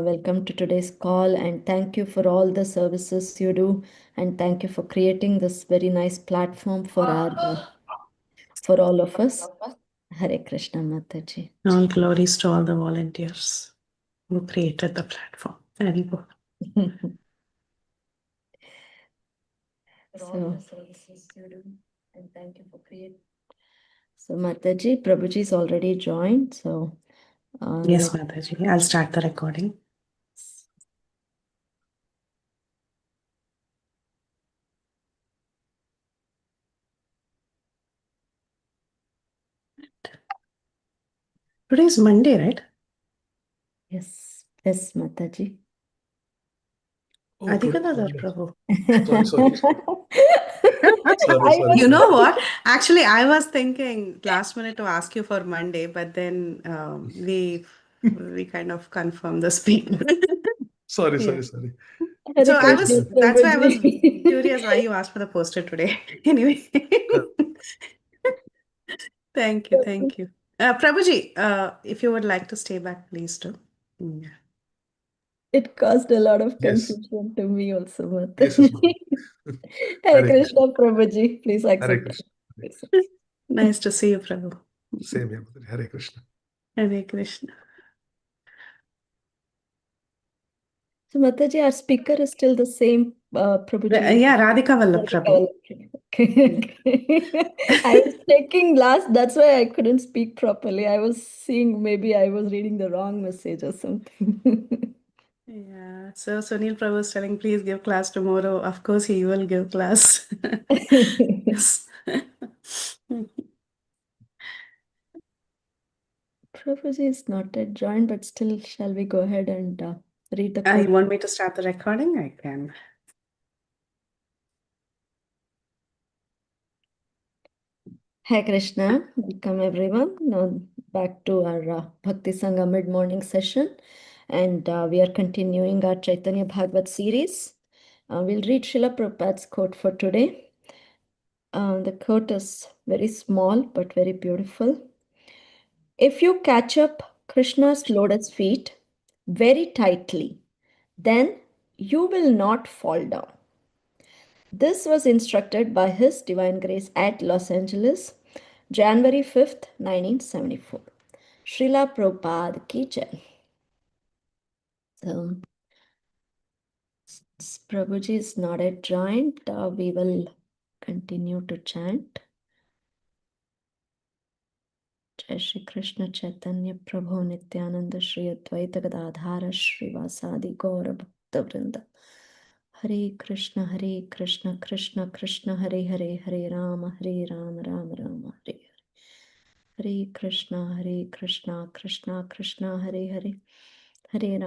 Welcome to today's call, and thank you for all the services you do, and thank you for creating this very nice platform for for all of us. Hare Krishna, Mataji. All glories to all the volunteers who created the platform. Very good. For all the services you do, and thank you for creating. So, Mataji, Prabhuji is already joined. So, Yes, Mataji. I'll start the recording. Today is Monday, right? Yes, Mataji. Radhika Dada, Prabhu. Sorry. Sorry. You know what? Actually, I was thinking last minute to ask you for Monday, but then we kind of confirmed the speaker. Sorry. So that's why I was curious why you asked for the poster today. Anyway. Thank you. Prabhuji, if you would like to stay back, please do. Yeah. It caused a lot of confusion to me also, Yes, Hare Krishna, Prabhuji, please accept. Hare Nice to see you, Prabhu. Same here, Hare Krishna. Hare Krishna. So, Mataji, our speaker is still the same, Prabhuji. Yeah, Radhika Vallabh, Prabhu. I was checking last, that's why I couldn't speak properly. I was seeing maybe I was reading the wrong message or something. Yeah, so Sunil Prabhu is telling, please give class tomorrow. Of course, he will give class. Yes. Prabhuji is not yet joined, but still, shall we go ahead and read the You quote? want me to start the recording? I can. Hare Krishna, welcome everyone. Now back to our Bhakti Sangha mid-morning session, and we are continuing our Chaitanya Bhagavat series. We'll read Srila Prabhupada's quote for today. The quote is very small but very beautiful. If you catch up Krishna's lotus feet very tightly, then you will not fall down. This was instructed by His Divine Grace at Los Angeles, January 5th, 1974. Srila Prabhupada ki jai. So, Prabhuji is not yet joined. We will continue to chant. Jai Shri Krishna Chaitanya Prabhu Nityananda Shri Advaita Gadadhara Shri Vasadi Gaura Bhakta Vrinda. Hare Krishna Krishna Krishna Hare Hare Hare Rama Rama Rama Hare Hare. Hare Krishna Krishna Krishna Hare Hare Hare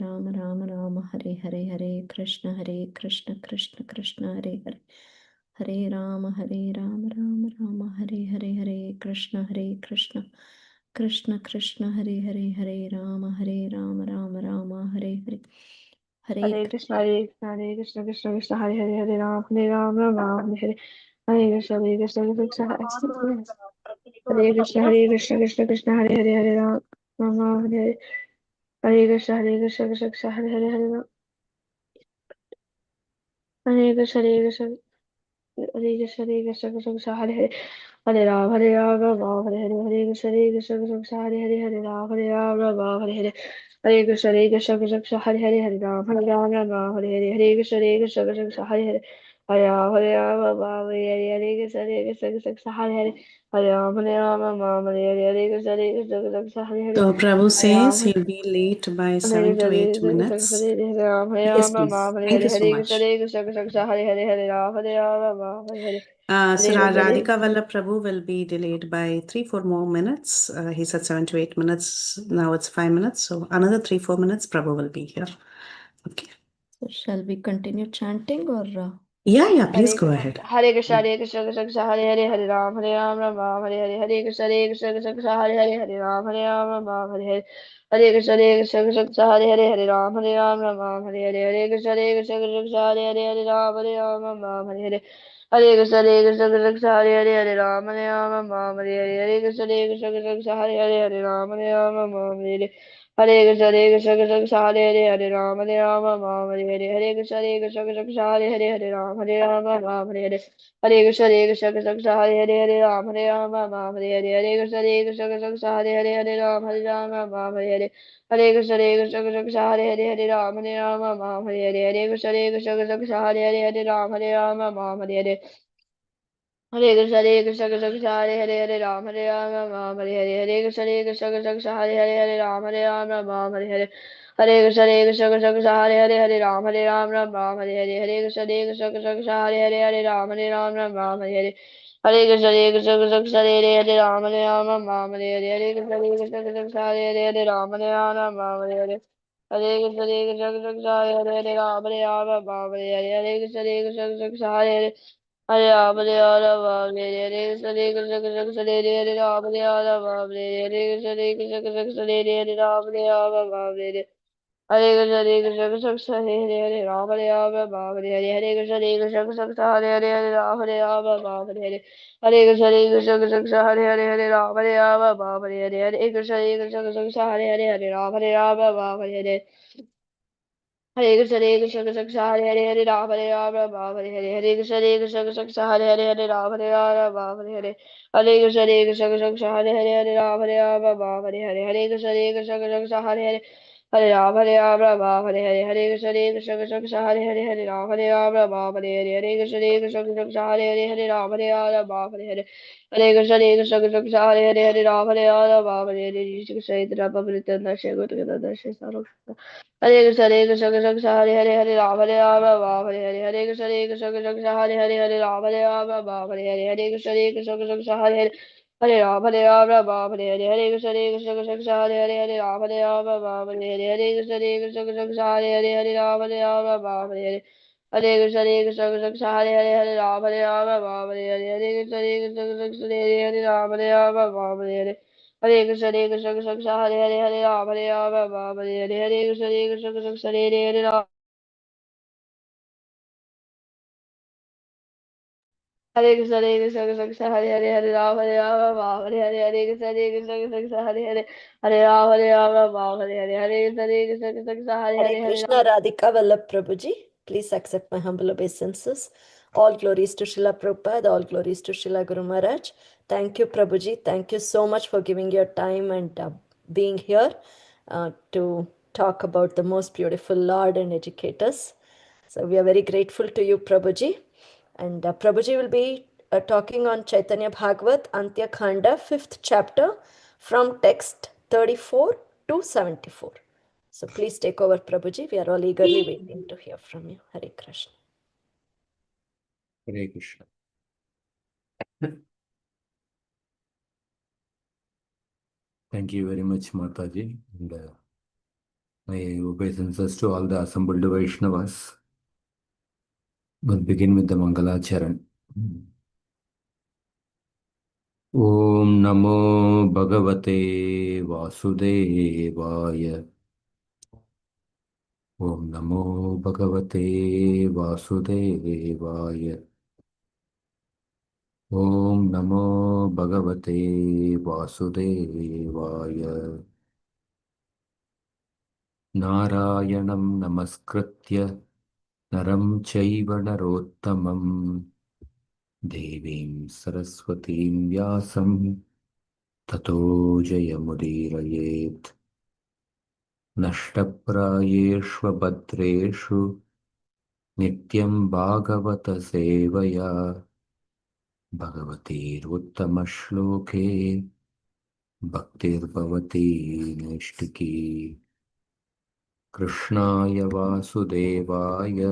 Rama Rama Hare Hare Hare Krishna Krishna Krishna Hare Hare Hare Rama Rama Hare Hare Hare Krishna Krishna Krishna Hare Hare Hare Rama Rama Hare Hare Hare Krishna Krishna Krishna Hare Hare Rama Rama Hare Hare Krishna Krishna Krishna Hare Hare Rama Hare Hare Krishna Krishna Hare Hare Hare Krishna Krishna Hare Hare Hare Rama Hare Hare Krishna Hare Hare Rama Hare Hare Hare Krishna Krishna Hare Hare Rama Hare Hare Hare Krishna Krishna Hare Hare Rama Hare Krishna Hare Hare So Prabhu says he'll be late by 7 to 8 minutes. Yes, please. Thank you so much. So Radhika Vallabh Prabhu will be delayed by 3-4 more minutes. He said 7 to 8 minutes. Now it's 5 minutes. So another 3-4 minutes, Prabhu will be here. Okay. So shall we continue chanting or? Yeah, please go ahead. Hare Krishna Krishna Hare Hare Rama Rama Hare Hare Hare Krishna Krishna Hare Hare Rama Rama Hare Hare Hare Krishna Krishna Hare Hare Rama Rama Hare Hare Hare Krishna Krishna Hare Hare Rama Rama Hare Hare Hare Krishna Krishna Hare Hare Rama Rama Hare Hare Krishna Krishna Hare Hare Rama Rama Hare Hare Hare Krishna Krishna Krishna Hare Hare Hare Rama Rama Hare Hare Hare Krishna Krishna Krishna Hare Hare Hare Rama Rama Hare Hare Hare Krishna Krishna Krishna Krishna Hare Hare Hare Rama Rama Hare Hare Hare Krishna Krishna Krishna Krishna Hare Hare Hare Rama Hare Hare Hare Krishna Krishna Krishna Krishna Hare Hare Hare Rama Hare Hare Hare Krishna Krishna Krishna Krishna Hare Hare Hare Rama Hare Hare Hare Krishna Krishna Krishna Hare Hare Hare Ram Hare Hare Hare Krishna Krishna Krishna Krishna Hare Hare Hare Ram Hare Hare Hare Krishna Krishna Krishna Krishna Hare Hare Hare Ram Hare Hare Hare Krishna Krishna Krishna Krishna Hare Hare Hare Ram Hare Hare Hare Krishna Krishna Krishna Krishna Hare Hare Ram Hare Hare Hare Krishna Krishna Krishna Krishna Hare Hare Hare Ram Hare Hare Hare Krishna Krishna Krishna Krishna Hare Hare Hare Ram Hare Hare Hare Krishna Krishna Krishna Krishna Hare Hare Hare Ram Hare Ram Hare Hare Hare Krishna Krishna Krishna Hare Hare Ram Hare Ram Hare Hare Hare Krishna Krishna Krishna Hare Hare Ram Hare Ram Hare Hare Krishna Krishna Krishna Hare Hare Ram Hare Ram Hare Hare Hare Krishna Krishna Krishna Krishna Hare Hare Ram Hare Ram Hare Hare Hare Krishna Krishna Krishna Krishna Hare Hare Hare Ram Hare Ram Hare Hare Hare Krishna Krishna Krishna Krishna Hare Hare Hare Ram Hare Ram Hare Hare Hare Krishna Krishna Hare Hare Hare Ram Hare Ram Hare Hare Hare Krishna Krishna Krishna Hare Hare Hare Ram Hare Ram Hare Hare Hare Krishna Krishna Krishna Hare Hare Hare Ram Hare Ram Hare Hare Hare Krishna Krishna Krishna Hare Hare Hare Ram Hare Ram Hare Hare Hare Krishna Krishna Krishna Hare Hare Hare Ram Hare Ram Hare Hare Hare Krishna Krishna Krishna Hare Hare Hare Ram Hare Ram Hare Hare Hare Krishna Krishna Krishna Hare Hare Hare Ram Hare Ram Hare Hare Krishna Krishna Pavritanna Shegotana Shesaro Hare Krishna Krishna Krishna Hare Hare Hare Ram Hare Ram Hare Hare Hare Krishna Krishna Krishna Krishna Hare Hare Hare Ram Hare Ram Hare Hare Hare Krishna Krishna Krishna Krishna Hare Hare Hare Ram Hare Ram Hare Hare Hare Krishna Krishna Krishna Krishna Hare Hare Hare Ram Hare Ram Hare Hare Hare Krishna Krishna Krishna Krishna Hare Hare Hare Ram Hare Ram Hare Hare Hare Krishna Krishna Krishna Krishna Hare Hare Hare Ram Hare Ram Hare Hare Hare Krishna Krishna Krishna Krishna Hare Hare Ram Hare Ram Hare Hare Hare Krishna Krishna Krishna Krishna Hare Hare Hare Ram Hare Ram Hare Hare Hare Krishna Krishna Krishna Krishna Hare Hare Ram Hare Krishna Krishna Krishna Hare Hare Hare Ram Hare Ram Hare Hare Hare Krishna Krishna Krishna Krishna Hare Hare Hare Ram Hare Ram Hare Hare Hare Krishna Krishna Krishna Krishna Hare Hare Hare Hare Krishna, Radhika Vallabh Prabhuji. Please accept my humble obeisances. All glories to Srila Prabhupada, all glories to Srila Guru Maharaj. Thank you, Prabhuji. Thank you so much for giving your time and being here to talk about the most beautiful Lord and educate us. So we are very grateful to you, Prabhuji. And Prabhuji will be talking on Chaitanya Bhagavat, Antya Khanda, 5th chapter, from text 34 to 74. So please take over, Prabhuji. We are all eagerly waiting to hear from you. Hare Krishna. Hare Krishna. Thank you very much, Mataji. And my obeisances to all the assembled Vaishnavas. We'll begin with the Mangalacharan. Om Namo Bhagavate Vasudevaya. Om Namo Bhagavate Vasudevaya. Om Namo Bhagavate Vasudevaya. Narayanam Namaskritya Naram Chaiva Narottamam Devim Saraswatim Vyasam Tato Jayamudirayet Nashtaprayeshva Bhadreshu Nityam Bhagavata Sevaya Bhagavatir Uttamashloke Bhaktir Bhavati Nishtiki Krishnaya Vasudevaya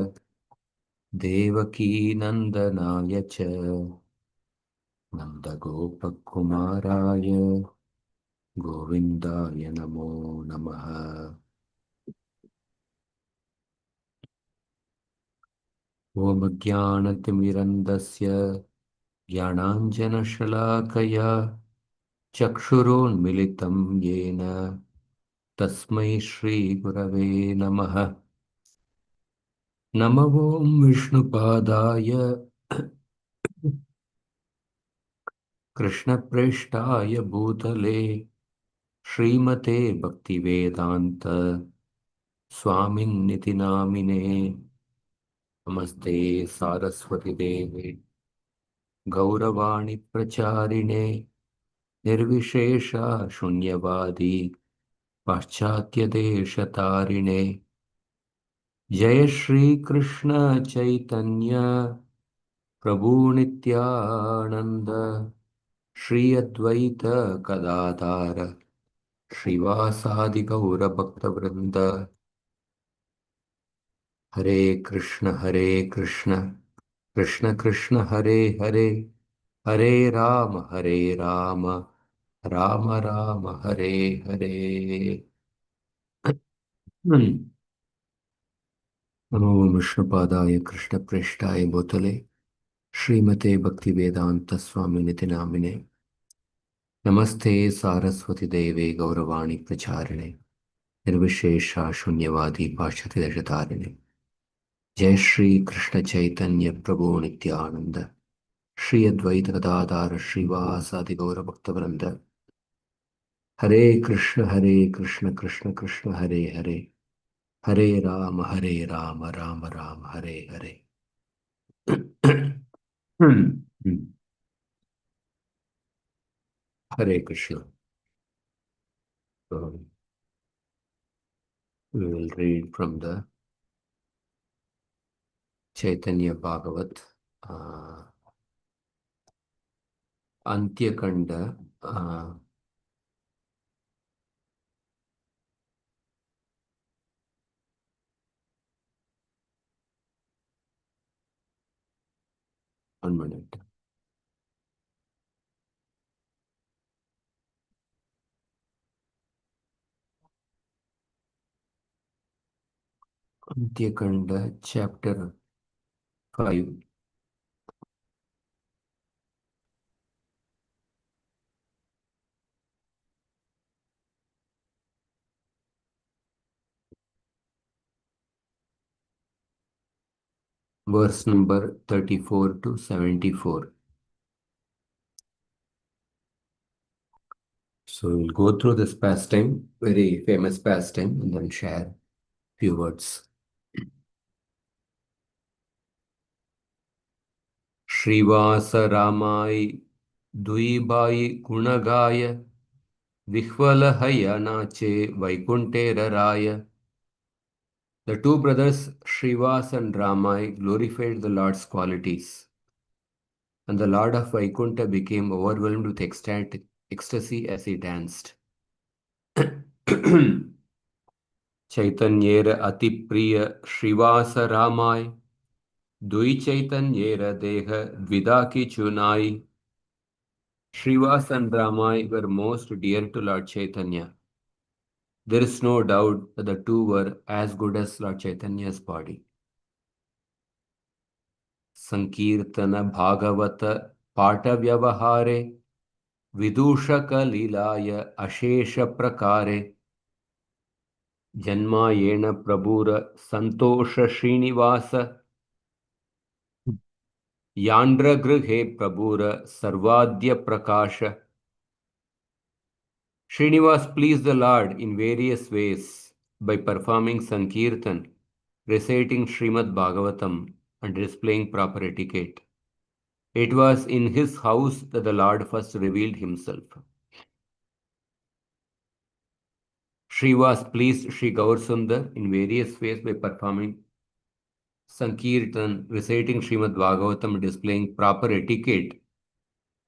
Devaki Nandanaaya Cha Nandagopakumaraya Govindaya Namo Namaha. Om Jnanatimirandasya Jnananjanashalakaya Chakshurunmilitam Yena Tasmai Shri Gurave Namaha. Namo Om Vishnupadaya Krishna Preshtaya Bhutale श्रीमते भक्तिवेदांत स्वामिन्निति नामिने नमस्ते सारस्वती देवे गौरवाणी प्रचारिणे निर्विशेष शून्यवादी पाश्चात्य देशतारिणे जय श्री कृष्ण चैतन्य प्रभु नित्यानंद श्री अद्वैत गदाधर श्रीवासादि गौर भक्तवृंद हरे कृष्ण कृष्ण कृष्ण हरे हरे हरे राम राम राम हरे हरे नमो विष्णुपादाय कृष्ण प्रेष्ठाय भूतले श्रीमते भक्ति वेदांत स्वामी निति नामिने नमस्ते सारस्वती देवे गौरवाणी प्रचारिणे निर्विशेषा शून्यवादी पाश्चात्य देशतारिणे जय श्री कृष्ण चैतन्य प्रभु नित्यानंद श्री अद्वैत गदाधर श्रीवासादि गौर भक्तवृंद हरे Krishna Krishna Krishna Hare Hare Hare Ram Ram Ram Hare Hare Hare Krishna. So we will read from the Chaitanya Bhagavat, Antya khanda, 1 minute. Antya khanda, chapter 5. Verse number 34 to 74. So we'll go through this pastime, very famous pastime, and then share few words. Shrivas रामाय द्विबाई गुणगाय विह्वल हयनाचे वैकुंठे रराय. The two brothers Srivas and Ramai glorified the Lord's qualities, and the Lord of Vaikuntha became overwhelmed with ecstasy as he danced. Chaitanyera Atipriya Srivasa Ramai Dui Chaitanyera Deha Dvidaki Chunai. Srivas and Ramai were most dear to Lord Chaitanya. There is no doubt that the two were as good as Lord Chaitanya's body. संकीर्तन भागवत पाठ व्यवहारे विदूषक लीलाय अशेष प्रकारे जन्मायेण प्रभुर संतोष श्रीनिवास यांड्र गृहे प्रभुर सर्वाद्य प्रकाश. Srinivas pleased the Lord in various ways by performing Sankirtan, reciting Srimad Bhagavatam, and displaying proper etiquette. It was in his house that the Lord first revealed himself. Srivas pleased Sri Gaursundar in various ways by performing Sankirtan, reciting Srimad Bhagavatam, and displaying proper etiquette,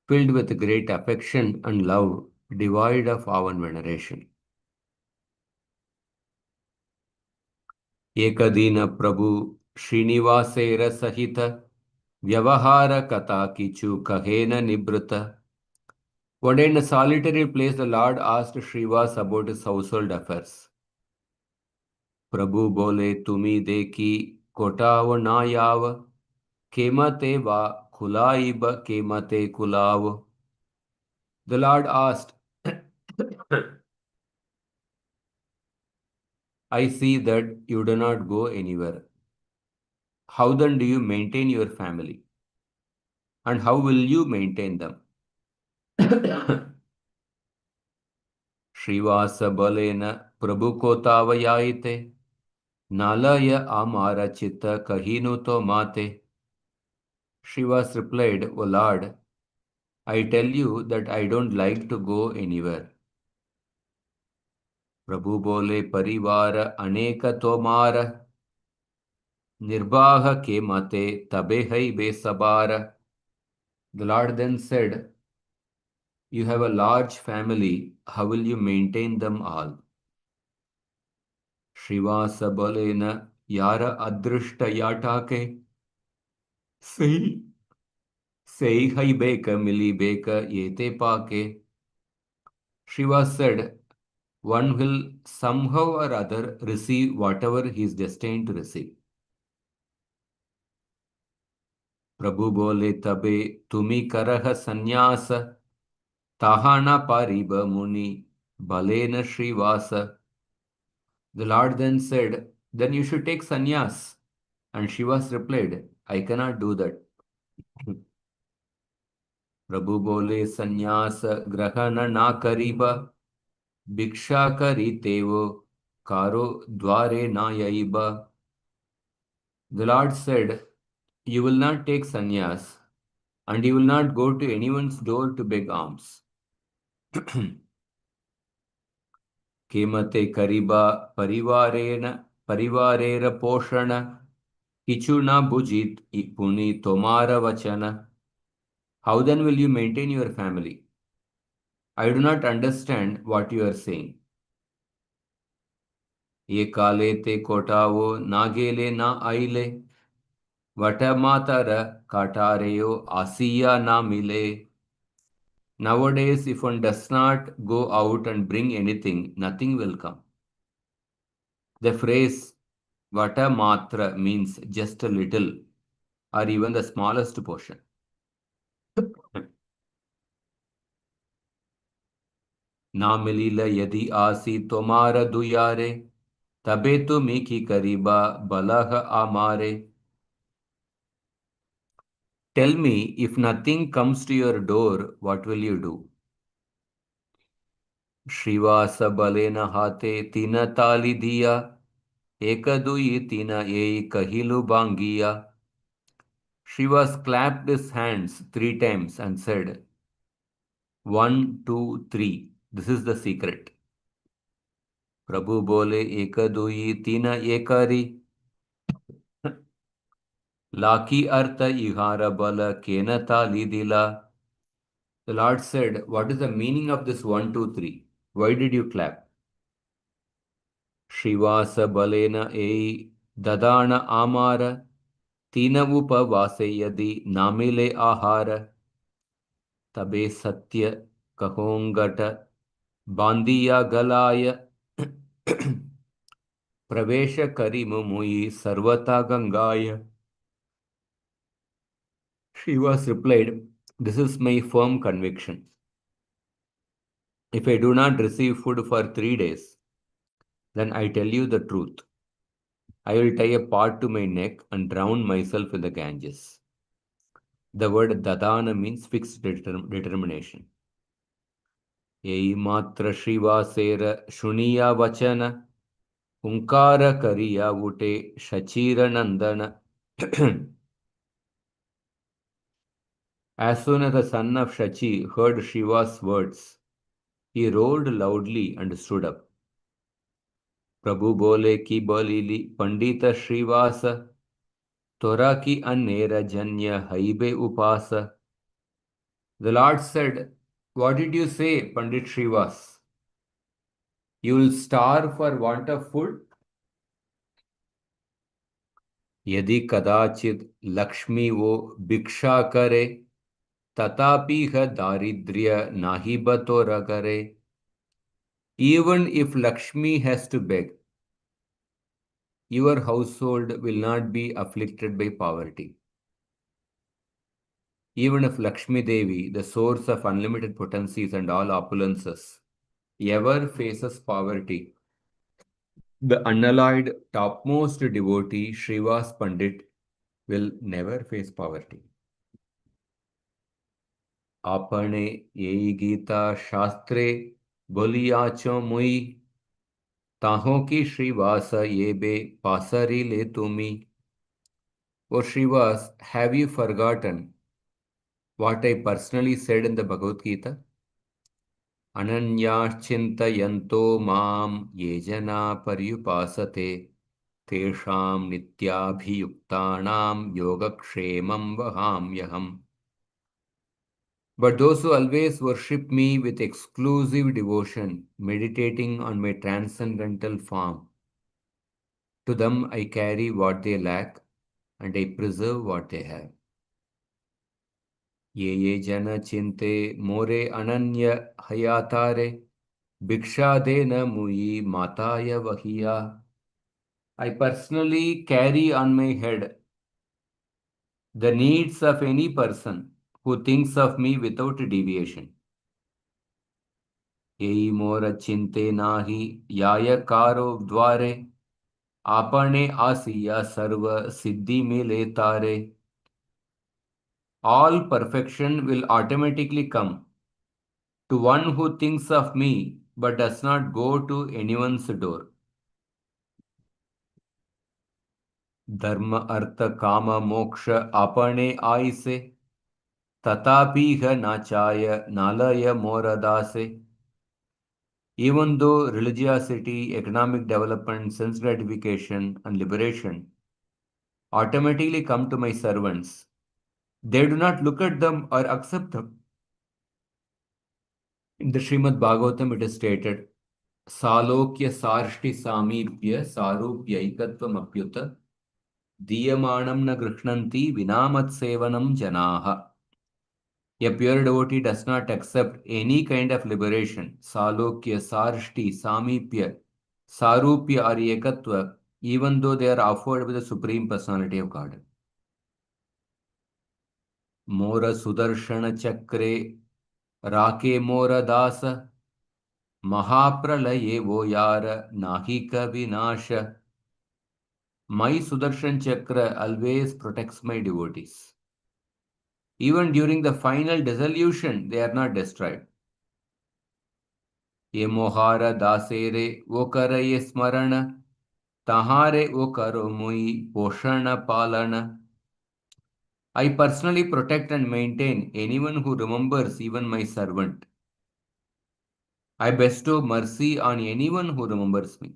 filled with great affection and love, devoid of awe and veneration. Ekadina Prabhu Srinivasera Sahita Vyavahara Kata Kichu Kahena Nibrata. One day in a solitary place, the Lord asked Srivas about his household affairs. Prabhu bole tumi deki kotav nayav kemate va khulaib kemate kulav. The Lord asked, I see that you do not go anywhere. How then do you maintain your family? And how will you maintain them? Shrivasa balena Prabhu ko tavayayite. Nalaya amara chitta kahinu to mate. Shrivas replied, O Lord, I tell you that I don't like to go anywhere. Prabhu bole parivara aneka tomara. Nirbaha ke mate tabe hai besabara. The Lord then said, You have a large family, how will you maintain them all? Shrivasa balena yara adrishta yatake. Sei hai beka mili beka yete pake. Shrivas said, one will somehow or other receive whatever he is destined to receive. Prabhu bole tabe tumi karaha sannyasa tahana pariba muni balena Shrivasa. The Lord then said, then you should take sannyas. And Shrivas replied, I cannot do that. Prabhu bole sannyasa grahana na kariba Bhiksha kari tevo karo dware na yaiba. The Lord said, you will not take sannyas and you will not go to anyone's door to beg alms. Kemate kariba parivarera poshana kichuna bujit puni tomara vachana. How then will you maintain your family? I do not understand what you are saying. Ye kale te kotavo nagele na aile. Vatamatara katareo asiya na mile. Nowadays, if one does not go out and bring anything, nothing will come. The phrase Vatamatra means just a little or even the smallest portion. Na milila yadi asi tomara duyare, tabe tu miki kariba balaha amare. Tell me, if nothing comes to your door, what will you do? Shrivasa balena hate tina tali diya, ekadui tina ei kahilu bangiya. Shrivas clapped his hands 3 times and said, 1, 2, 3. This is the secret. Prabhu bole ekadui tina ekari. Laki artha ihara bala kena tali dila. The Lord said, what is the meaning of this 1, 2, 3? Why did you clap? Shrivasa balena ei dadana amara. Tina upavaseyadi namile ahara. Tabe satya kahongata bandiya galaya pravesha karimumui sarvata gangaya. Shrivas replied, this is my firm conviction. If I do not receive food for 3 days, then I tell you the truth. I will tie a pot to my neck and drown myself in the Ganges. The word dadana means fixed determination. Yei matra Shrivasera shuniya vachana Unkara kariya vute shachira nandana. As soon as the son of Shachi heard Shiva's words, he roared loudly and stood up. Prabhu bole ki bolili pandita Shrivasa tora ki annera janya haibe upasa. The Lord said, what did you say, Pandit Shrivas? You will starve for want of food? Yadi kadachit Lakshmi wo bhiksha kare tatapi daridrya nahibato ragare. Even if Lakshmi has to beg, your household will not be afflicted by poverty. Even if Lakshmi Devi, the source of unlimited potencies and all opulences, ever faces poverty, the unalloyed topmost devotee Shrivas Pandit will never face poverty. Apane yei Gita Shastre बोलियाचो मुई ताहों की श्रीवास ये बे पासरी ले तुम्ही. O Srivas, have you forgotten what I personally said in the Bhagavad Gita? Ananyāścintayanto mam ye jana paryupasate tesham nityabhiyuktanam yogakshemam vahamyaham. But those who always worship me with exclusive devotion, meditating on my transcendental form, to them I carry what they lack and I preserve what they have. ये जन चिंते मोरे अनन्य हयातारे भिक्षा दे न मुई माताय वहिया. I personally carry on my head the needs of any person who thinks of me without deviation. यही मोर चिंते नाही याय कारो द्वारे आपने आसिया सर्व सिद्धि मिले तारे. All perfection will automatically come to one who thinks of me but does not go to anyone's door. धर्म अर्थ काम मोक्ष आपने आइसे तथापि नाचाय नालय मोरदासे. Even though religiosity, economic development, sense gratification, and liberation automatically come to my servants, they do not look at them or accept them. In the Srimad Bhagavatam, it is stated, Salokya sarshti samipya sarupyaikatvam apyuta diyamanam na grihnanti vinamat sevanam janaha. A pure devotee does not accept any kind of liberation, salokya, sarshti, samipya, sarupya or ekatva, even though they are offered with the Supreme Personality of God. Mora sudarshana chakre rake mora dasa mahapralaye voyara nahika vinasha. My Sudarshan Chakra always protects my devotees. Even during the final dissolution, they are not destroyed. Ye mohara dasere wo karaye smarana, tahare wo karo mui poshana palana. I personally protect and maintain anyone who remembers even my servant. I bestow mercy on anyone who remembers me.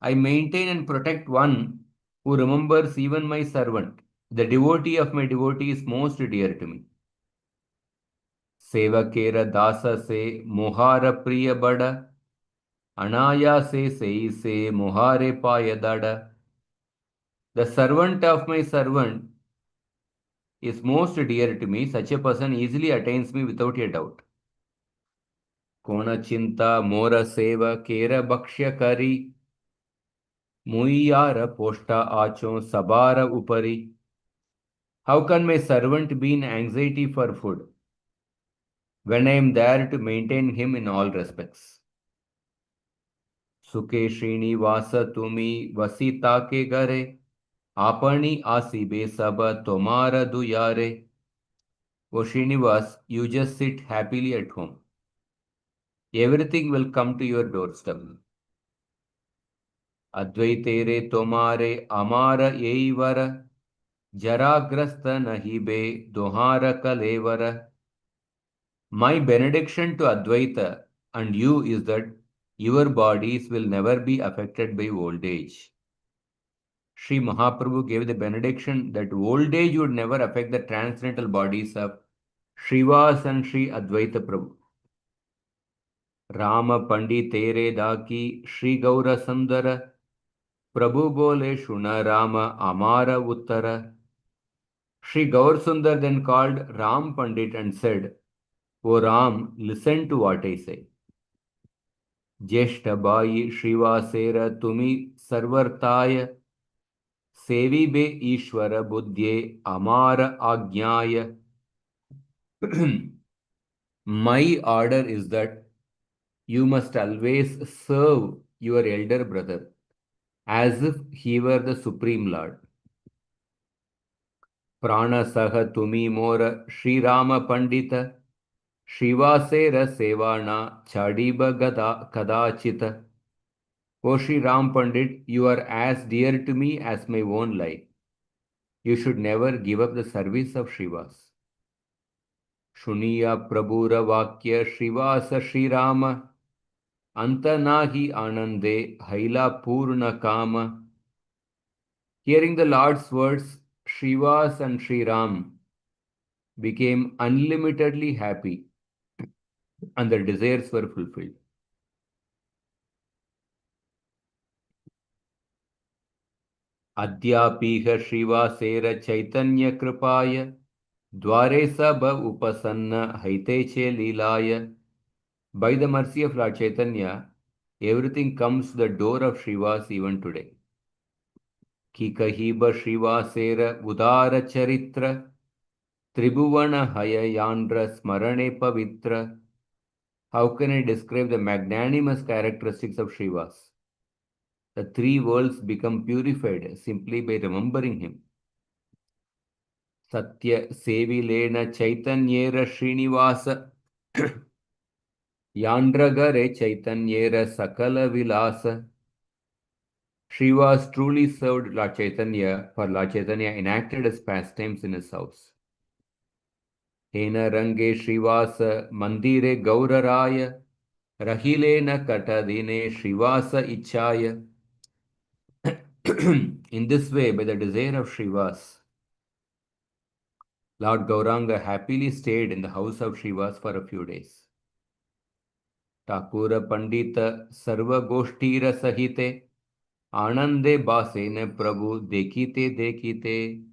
I maintain and protect one who remembers even my servant. The devotee of my devotee is most dear to me. Sevakera dasa se mohara priya bada, anaya se mohare payadada. The servant of my servant is most dear to me. Such a person easily attains me without a doubt. Kona chinta mora seva kera bhakshya kari, muiyara posta acho sabara upari. How can my servant be in anxiety for food when I am there to maintain him in all respects? Sukhe Srinivasa tumi vasita ke gare, apani asibe saba tomara duyare. O Srinivas, you just sit happily at home. Everything will come to your doorstep. Advaitere tomare amara yeivara, jaragrasta nahibe dohara kalevara. My benediction to Advaita and you is that your bodies will never be affected by old age. Sri Mahaprabhu gave the benediction that old age would never affect the transcendental bodies of Srivas and Sri Advaita Prabhu. Rama Pandit Tere Daki Sri Gaura Sundara Prabhu Bole Shuna Rama Amara Uttara. Sri Gaur Sundar then called Ram Pandit and said, O Ram, listen to what I say. Jeshta Bayi Srivasera Tumi Sarvartaya Sevi Be Ishvara Buddhye Amara Ajnaya. My order is that you must always serve your elder brother as if he were the Supreme Lord. Prana Saha Tumi Mora Sri Rama Pandita Shrivasera Sevana Chadiba Gada Kadachita. O Sri Ram Pandit, you are as dear to me as my own life. You should never give up the service of Shrivas. Shuniya Prabhura Vakya Shrivasa Sri Rama Antanahi Anande Haila Purna Kama. Hearing the Lord's words, Shrivas and Sri Ram became unlimitedly happy and their desires were fulfilled. Adyapiha Shrivasera Chaitanya Kripaya Dware Sabha Upasanna Haiteche Lilaya. By the mercy of Lord Chaitanya, everything comes to the door of Shrivas even today. Kikahiba Shrivasera Udara Charitra Tribhuvana Hayayandra Smarane Pavitra. How can I describe the magnanimous characteristics of Shrivas? The three worlds become purified simply by remembering him. Satya Sevilena Chaitanyera Srinivasa Yandragare Chaitanyera Sakala Vilasa. Shrivas truly served Lord Chaitanya, for Lord Chaitanya enacted his pastimes in his house. Hena Range Shrivasa Mandire Gauraraya Rahilena Katadine Shrivasa Ichaya. In this way, by the desire of Shrivas, Lord Gauranga happily stayed in the house of Shrivas for a few days. Thakura Pandita Sarva Goshtira Sahite Anande Basene Prabhu Dekite Dekite.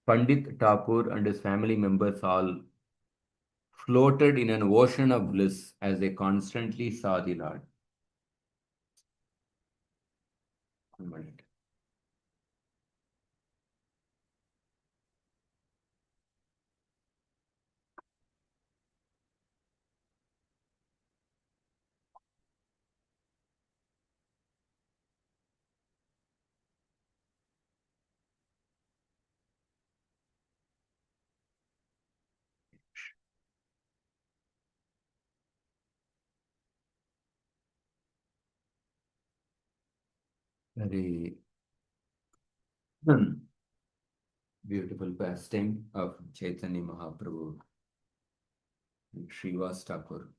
Pandit Thakur and his family members all floated in an ocean of bliss as they constantly saw the Lord. 1 minute. Very beautiful pastime of Chaitanya Mahaprabhu and Srivas Thakur.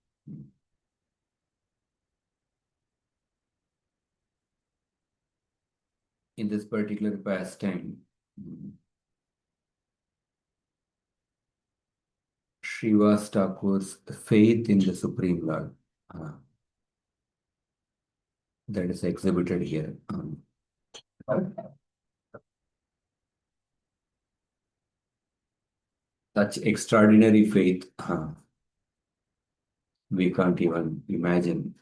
In this particular pastime, Srivas Thakur's faith in the Supreme Lord that is exhibited here. Such extraordinary faith, we can't even imagine.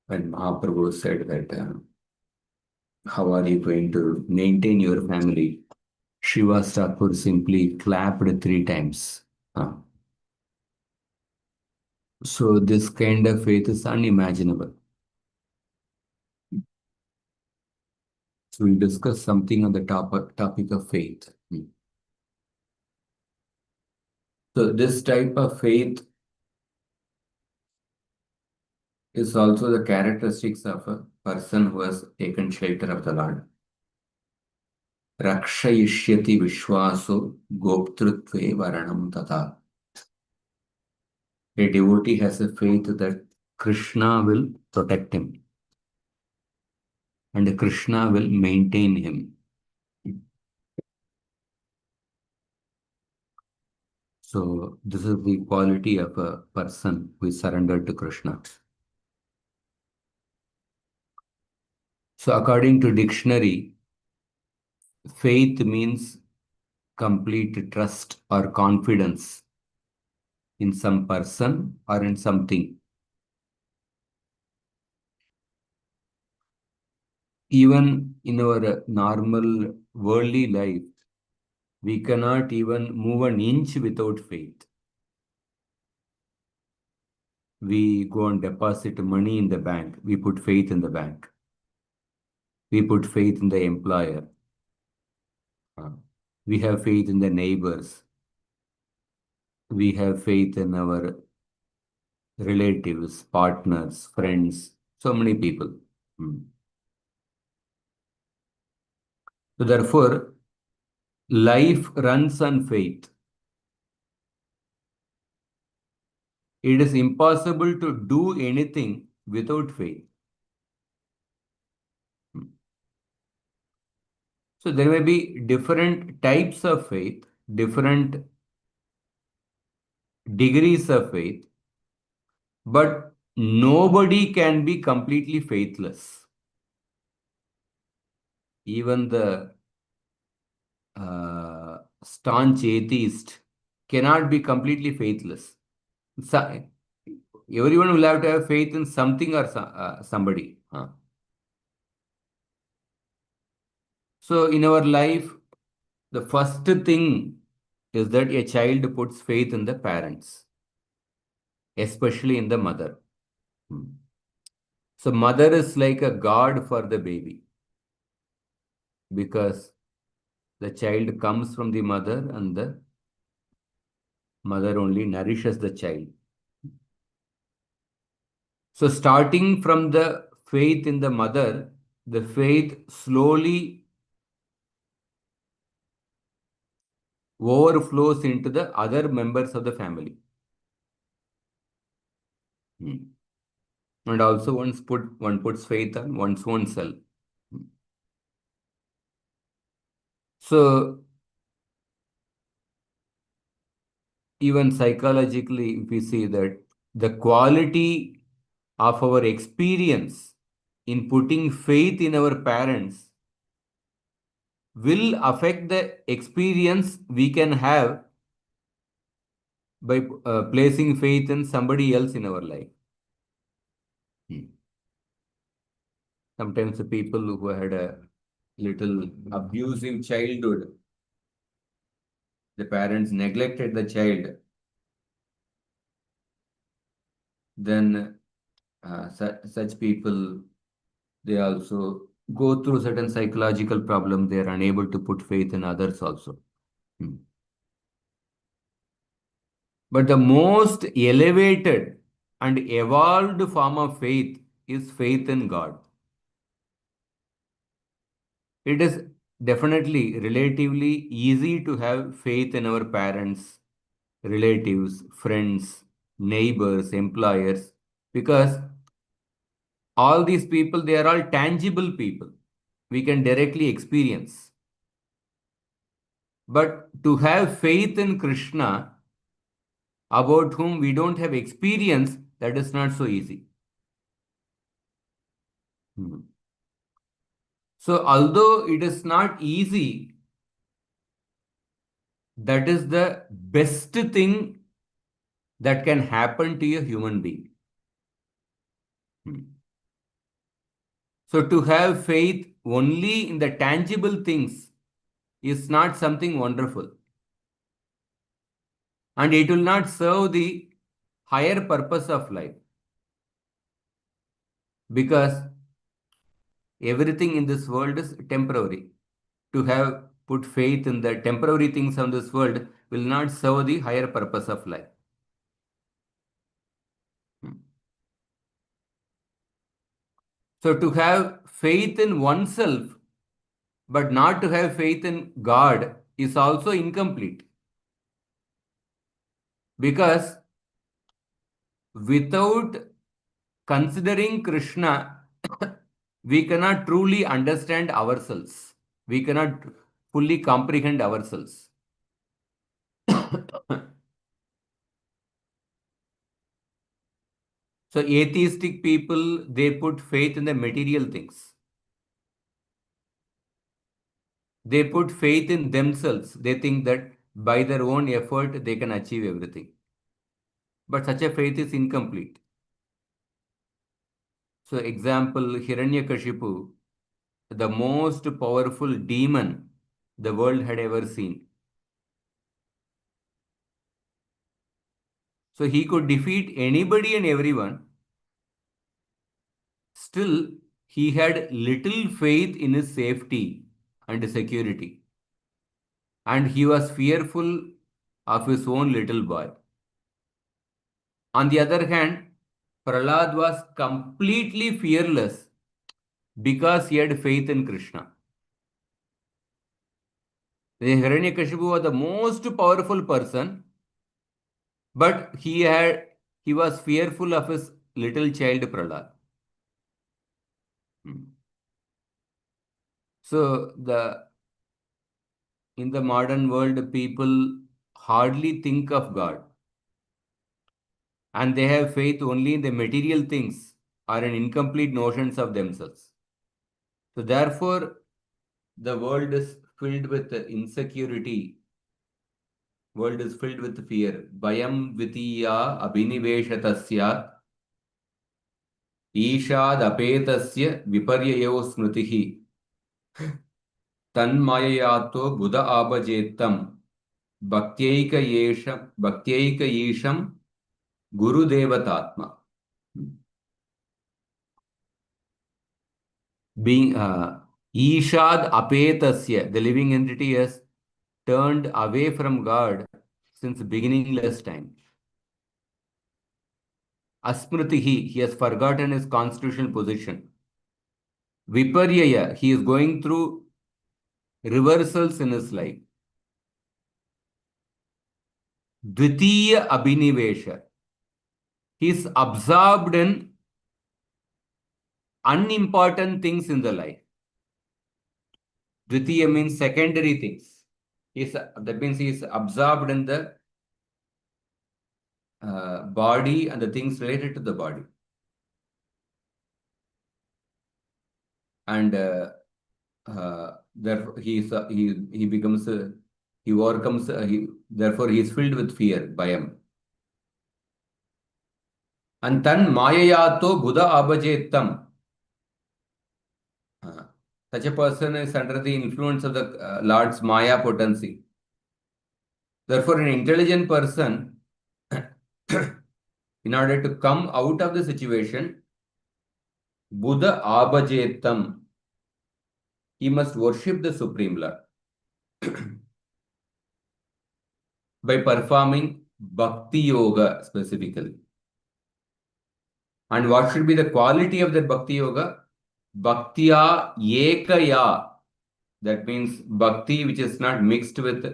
When Mahaprabhu said that, how are you going to maintain your family? Srivas Thakur simply clapped 3 times. So this kind of faith is unimaginable. So we'll discuss something on the topic of faith. So this type of faith is also the characteristics of a person who has taken shelter of the Lord. Rakshayishyati Vishwaso Goptrutve Varanam Tata. A devotee has a faith that Krishna will protect him and Krishna will maintain him. So this is the quality of a person who is surrendered to Krishna. So according to dictionary, faith means complete trust or confidence in some person or in something. Even in our normal worldly life, we cannot even move an inch without faith. We go and deposit money in the bank. We put faith in the bank. We put faith in the employer. We have faith in the neighbors. We have faith in our relatives, partners, friends, so many people. Hmm. So therefore, life runs on faith. It is impossible to do anything without faith. Hmm. So there may be different types of faith, different degrees of faith, but nobody can be completely faithless. Even the staunch atheist cannot be completely faithless. So, everyone will have to have faith in something or somebody. So in our life, the first thing is that a child puts faith in the parents, especially in the mother. Hmm. So mother is like a god for the baby because the child comes from the mother and the mother only nourishes the child. So starting from the faith in the mother, the faith slowly overflows into the other members of the family. Hmm. And also one puts faith on one's own self. Hmm. So even psychologically, if we see that the quality of our experience in putting faith in our parents will affect the experience we can have by placing faith in somebody else in our life. Hmm. Sometimes the people who had a little abusive childhood, the parents neglected the child, then such people, they also go through certain psychological problems. They are unable to put faith in others also. Hmm. But the most elevated and evolved form of faith is faith in God. It is definitely relatively easy to have faith in our parents, relatives, friends, neighbors, employers, because all these people, they are all tangible people. We can directly experience. But to have faith in Krishna, about whom we don't have experience, that is not so easy. Hmm. So, although it is not easy, that is the best thing that can happen to a human being. Hmm. So, to have faith only in the tangible things is not something wonderful. And it will not serve the higher purpose of life. Because everything in this world is temporary. To have put faith in the temporary things of this world will not serve the higher purpose of life. Hmm. So to have faith in oneself but not to have faith in God is also incomplete. Because without considering Krishna, we cannot truly understand ourselves. We cannot fully comprehend ourselves. So atheistic people, they put faith in the material things. They put faith in themselves. They think that by their own effort, they can achieve everything. But such a faith is incomplete. So example, Hiranyakashipu, the most powerful demon the world had ever seen. So he could defeat anybody and everyone. Still, he had little faith in his safety and security. and he was fearful of his own little boy. On the other hand, Prahlad was completely fearless because he had faith in Krishna. The Hiranyakashipu was the most powerful person, but he was fearful of his little child Prahlad. So in the modern world, people hardly think of God, and they have faith only in the material things or in incomplete notions of themselves. So therefore, the world is filled with insecurity. World is filled with fear. Bayam dvitiya abhiniveshatasya ईशाद अपेतस्य विपर्ययो स्मृतिः तन्माययातो बुध आपजेत्तं भक्त्यैक ईशं गुरुदेवतात्मा. Being Ishad Apetasya, the living entity has turned away from God since beginningless time. Asmritihi, he has forgotten his constitutional position. Viparyaya, he is going through reversals in his life. Dvitiya Abhinivesha, he is absorbed in unimportant things in the life. Dvitiya means secondary things. That means he is absorbed in the body and the things related to the body. And therefore he becomes he overcomes therefore he is filled with fear, bhayam. And tan mayayato buddha abhajettam. Such a person is under the influence of the Lord's Maya potency. Therefore, an intelligent person, in order to come out of the situation, Buddha abhajettam, he must worship the Supreme Lord by performing Bhakti Yoga specifically. And what should be the quality of that Bhakti Yoga? Bhaktya ekaya. That means Bhakti which is not mixed with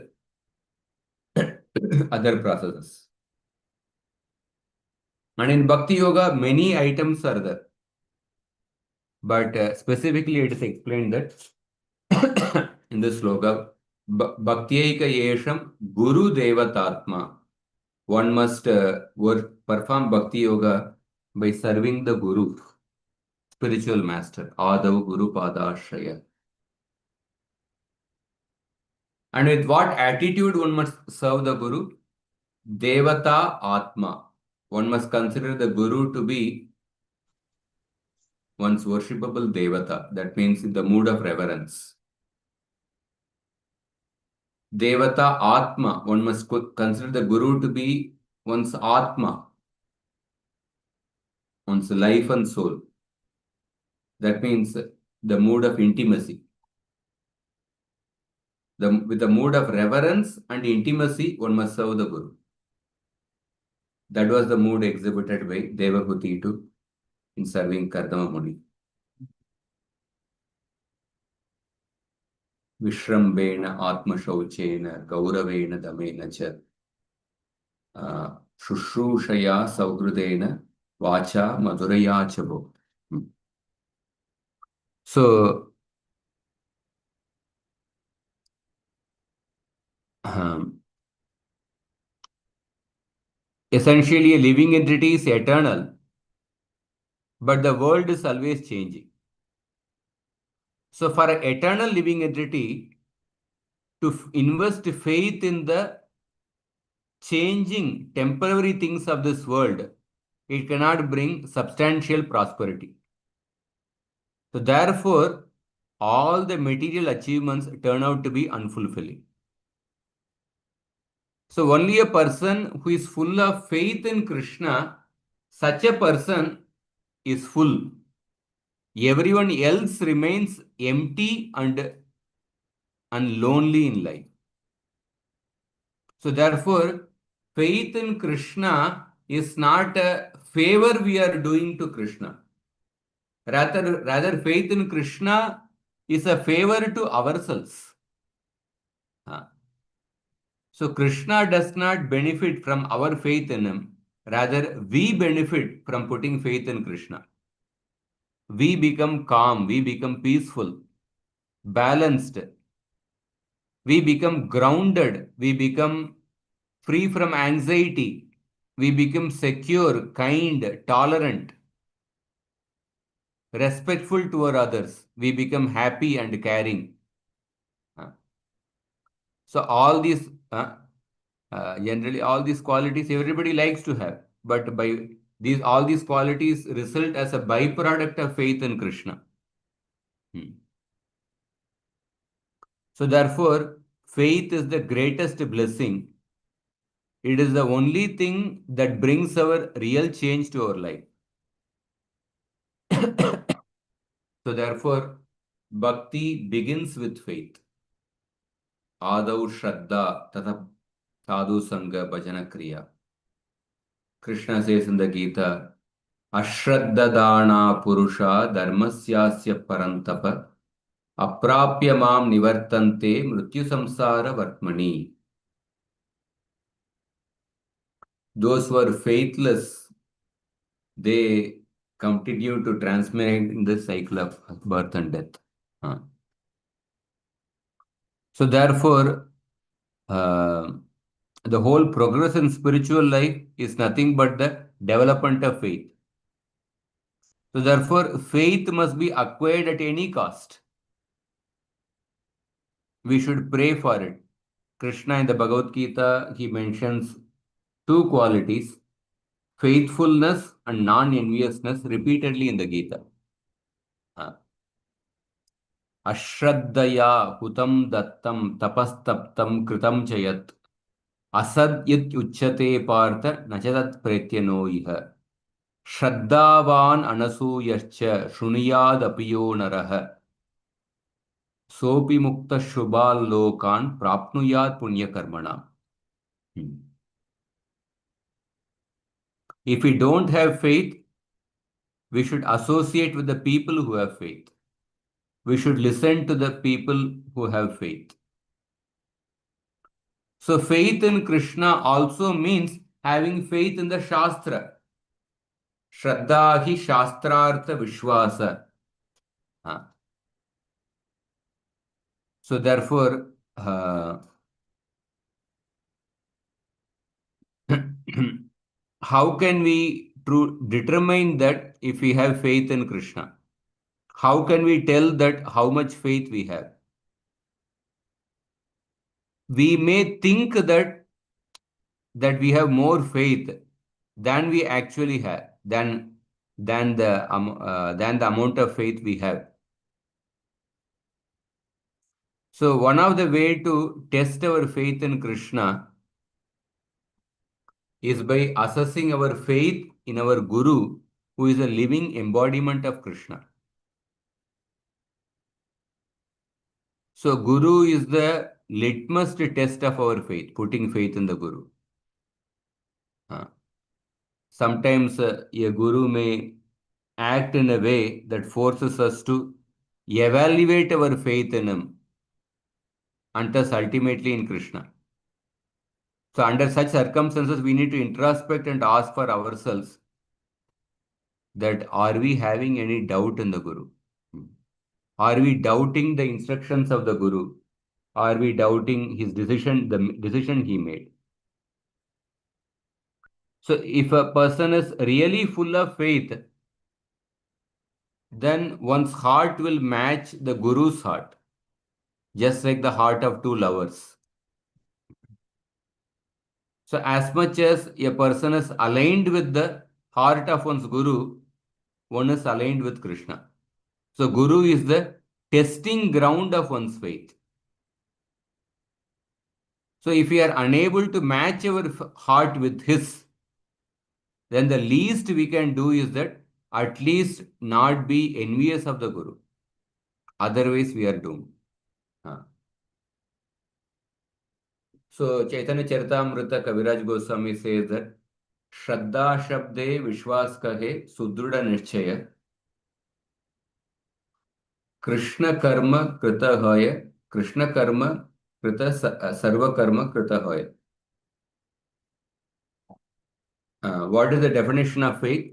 other processes. And in Bhakti Yoga, many items are there. But specifically, it is explained that in this sloka, Bhaktyeka Yesham Guru Devatatma. One must perform Bhakti Yoga by serving the Guru, spiritual master, Adav Guru Padashraya. And with what attitude one must serve the Guru? Devata Atma. One must consider the Guru to be one's worshipable Devata. That means in the mood of reverence. Devata Atma. One must consider the Guru to be one's Atma, one's life and soul. That means the mood of intimacy. With the mood of reverence and intimacy, one must serve the Guru. That was the mood exhibited by Devahuti in serving Kardama Muni. Vishrambena Atma Shauchena Gauravena Damena Cha Shushushaya Saugrudena Vacha Madhuraya Chabo. So, essentially, a living entity is eternal, but the world is always changing. So, for an eternal living entity to invest faith in the changing temporary things of this world, it cannot bring substantial prosperity. So, therefore, all the material achievements turn out to be unfulfilling. So, only a person who is full of faith in Krishna, such a person is full. Everyone else remains empty and lonely in life. So therefore, faith in Krishna is not a favor we are doing to Krishna. Rather, faith in Krishna is a favor to ourselves. So Krishna does not benefit from our faith in him. Rather, we benefit from putting faith in Krishna. We become calm, we become peaceful, balanced, we become grounded, we become free from anxiety, we become secure, kind, tolerant, respectful toward others, we become happy and caring. So all these, generally all these qualities everybody likes to have, but by all these qualities result as a byproduct of faith in Krishna. So therefore, faith is the greatest blessing. It is the only thing that brings our real change to our life. So therefore, bhakti begins with faith. Adau Shraddha Tata Sadhu Sangha Bhajana Kriya. Krishna says in the Gita, Ashraddadana Purusha Dharmasyasya Parantapa Aprapya Mam Nivartante Mrityu Samsara Vartmani. Those who are faithless, they continue to transmit in the cycle of birth and death. So therefore, the whole progress in spiritual life is nothing but the development of faith. So therefore, faith must be acquired at any cost. We should pray for it. Krishna in the Bhagavad Gita, he mentions two qualities, faithfulness and non-enviousness, repeatedly in the Gita. Ashraddaya hutam dattam tapastaptam kritam chayat asadyat uchyate partha nachadat pretyano iha shraddhavan anasuyascha shruniyad apiyo naraha sopi mukta shubal lokan prapnuyat punya karmana. If we don't have faith, we should associate with the people who have faith. We should listen to the people who have faith. So faith in Krishna also means having faith in the Shastra. Shraddha hi Shastrartha Vishwasa. So therefore, how can we determine that if we have faith in Krishna? How can we tell that how much faith we have? We may think that we have more faith than we actually have, than the amount of faith we have. So one of the way to test our faith in Krishna is by assessing our faith in our Guru, who is a living embodiment of Krishna. So Guru is the litmus test of our faith, putting faith in the Guru. Sometimes a Guru may act in a way that forces us to evaluate our faith in him, and thus ultimately in Krishna. So under such circumstances, we need to introspect and ask for ourselves that are we having any doubt in the Guru? Are we doubting the instructions of the Guru? Are we doubting his decision, the decision he made? So if a person is really full of faith, then one's heart will match the Guru's heart, just like the heart of two lovers. So as much as a person is aligned with the heart of one's Guru, one is aligned with Krishna. So Guru is the testing ground of one's faith. So if we are unable to match our heart with his, then the least we can do is that at least not be envious of the Guru. Otherwise we are doomed. So Chaitanya Charitamrita Kaviraj Goswami says that Shraddha Shabde Vishwas Kahe Sudruda Nishchaya Krishna Karma Krita Hoya Krishna Karma Krita Sarva Karma Krita Hoya. What is the definition of faith?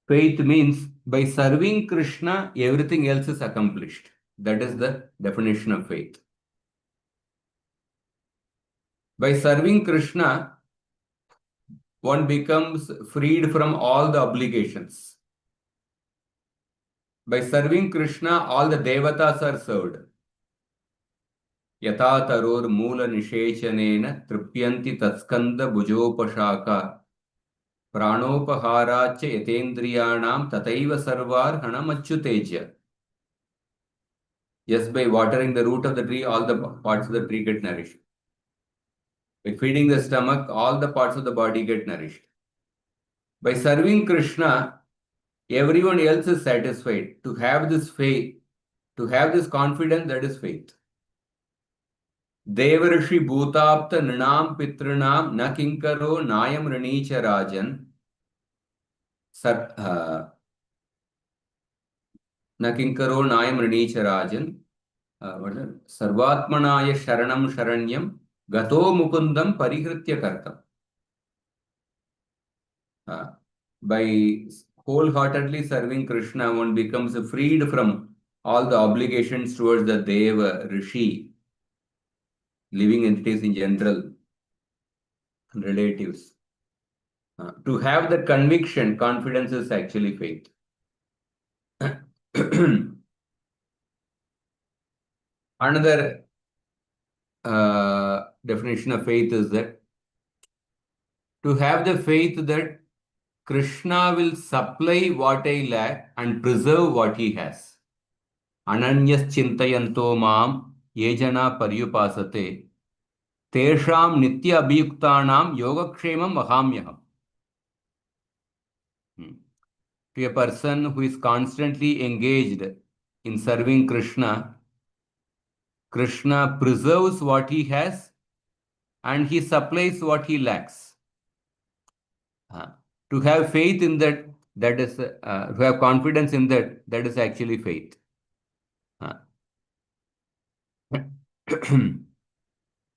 Faith means by serving Krishna, everything else is accomplished. That is the definition of faith. By serving Krishna, one becomes freed from all the obligations. By serving Krishna, all the devatas are served. Yata taror moola nishechanena tripyanti tatskanda bhujopashaka pranopaharacha yatendriyanam tataiva sarvar hanamachyuteja. Just by watering the root of the tree, all the parts of the tree get nourished. By feeding the stomach, all the parts of the body get nourished. By serving Krishna, everyone else is satisfied. To have this faith, to have this confidence, that is faith. Devarishi bhutapta nrinam pitrinam na kinkaro nayam ranicha rajan na kinkaro nayam ranicha rajan sarvatmanaya sharanam sharanyam gato mukundam parihritya kartam. By wholeheartedly serving Krishna, one becomes freed from all the obligations towards the Deva, Rishi, living entities in general, relatives. To have that conviction, confidence is actually faith. Another definition of faith is that to have the faith that Krishna will supply what I lack and preserve what he has. Ananyas chintayanto mam yejana paryupasate tesham nitya abhiyuktanam yogakshemam vahamyaham. To a person who is constantly engaged in serving Krishna, Krishna preserves what he has and he supplies what he lacks. To have faith in that, that is, to have confidence in that, that is actually faith.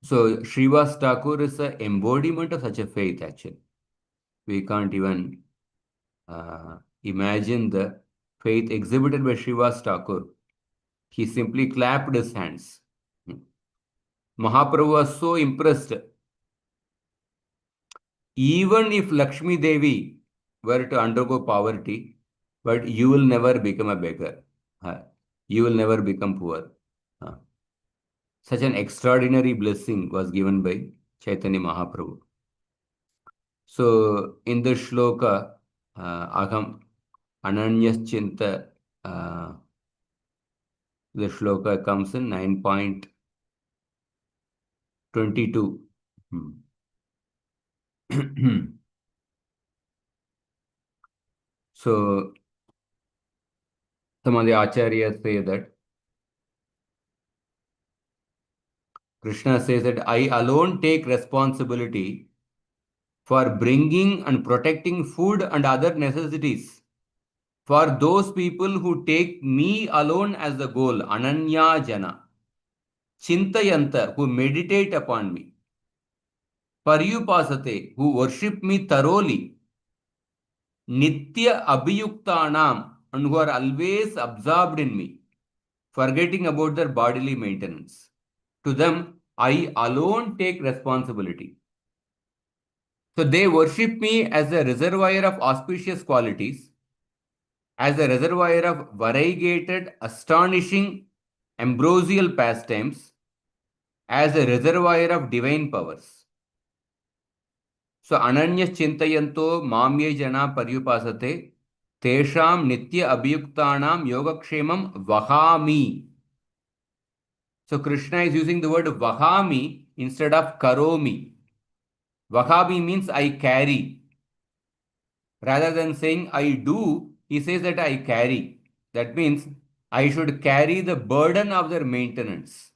So Srivas Thakur is an embodiment of such a faith actually. We can't even imagine the faith exhibited by Srivas Thakur. He simply clapped his hands. Mahaprabhu was so impressed. Even if Lakshmi Devi were to undergo poverty, but you will never become a beggar. You will never become poor. Such an extraordinary blessing was given by Chaitanya Mahaprabhu. So in the shloka, Aham Ananyaschinta, the shloka comes in 9.22. So some of the acharyas say that Krishna says that I alone take responsibility for bringing and protecting food and other necessities for those people who take me alone as the goal, Ananya Jana, Chintayanta, who meditate upon me, Paryupasate, who worship me thoroughly, Nitya Abhiyuktanam, and who are always absorbed in me, forgetting about their bodily maintenance. To them, I alone take responsibility. So they worship me as a reservoir of auspicious qualities, as a reservoir of variegated, astonishing, ambrosial pastimes, as a reservoir of divine powers. So Ananyas Chintayanto Mamye Jana Paryupasate Tesham Nitya Abhiyuktanam Yogakshemam Vahami. So Krishna is using the word Vahami instead of Karomi. Vahami means I carry. Rather than saying I do, he says that I carry. That means I should carry the burden of their maintenance.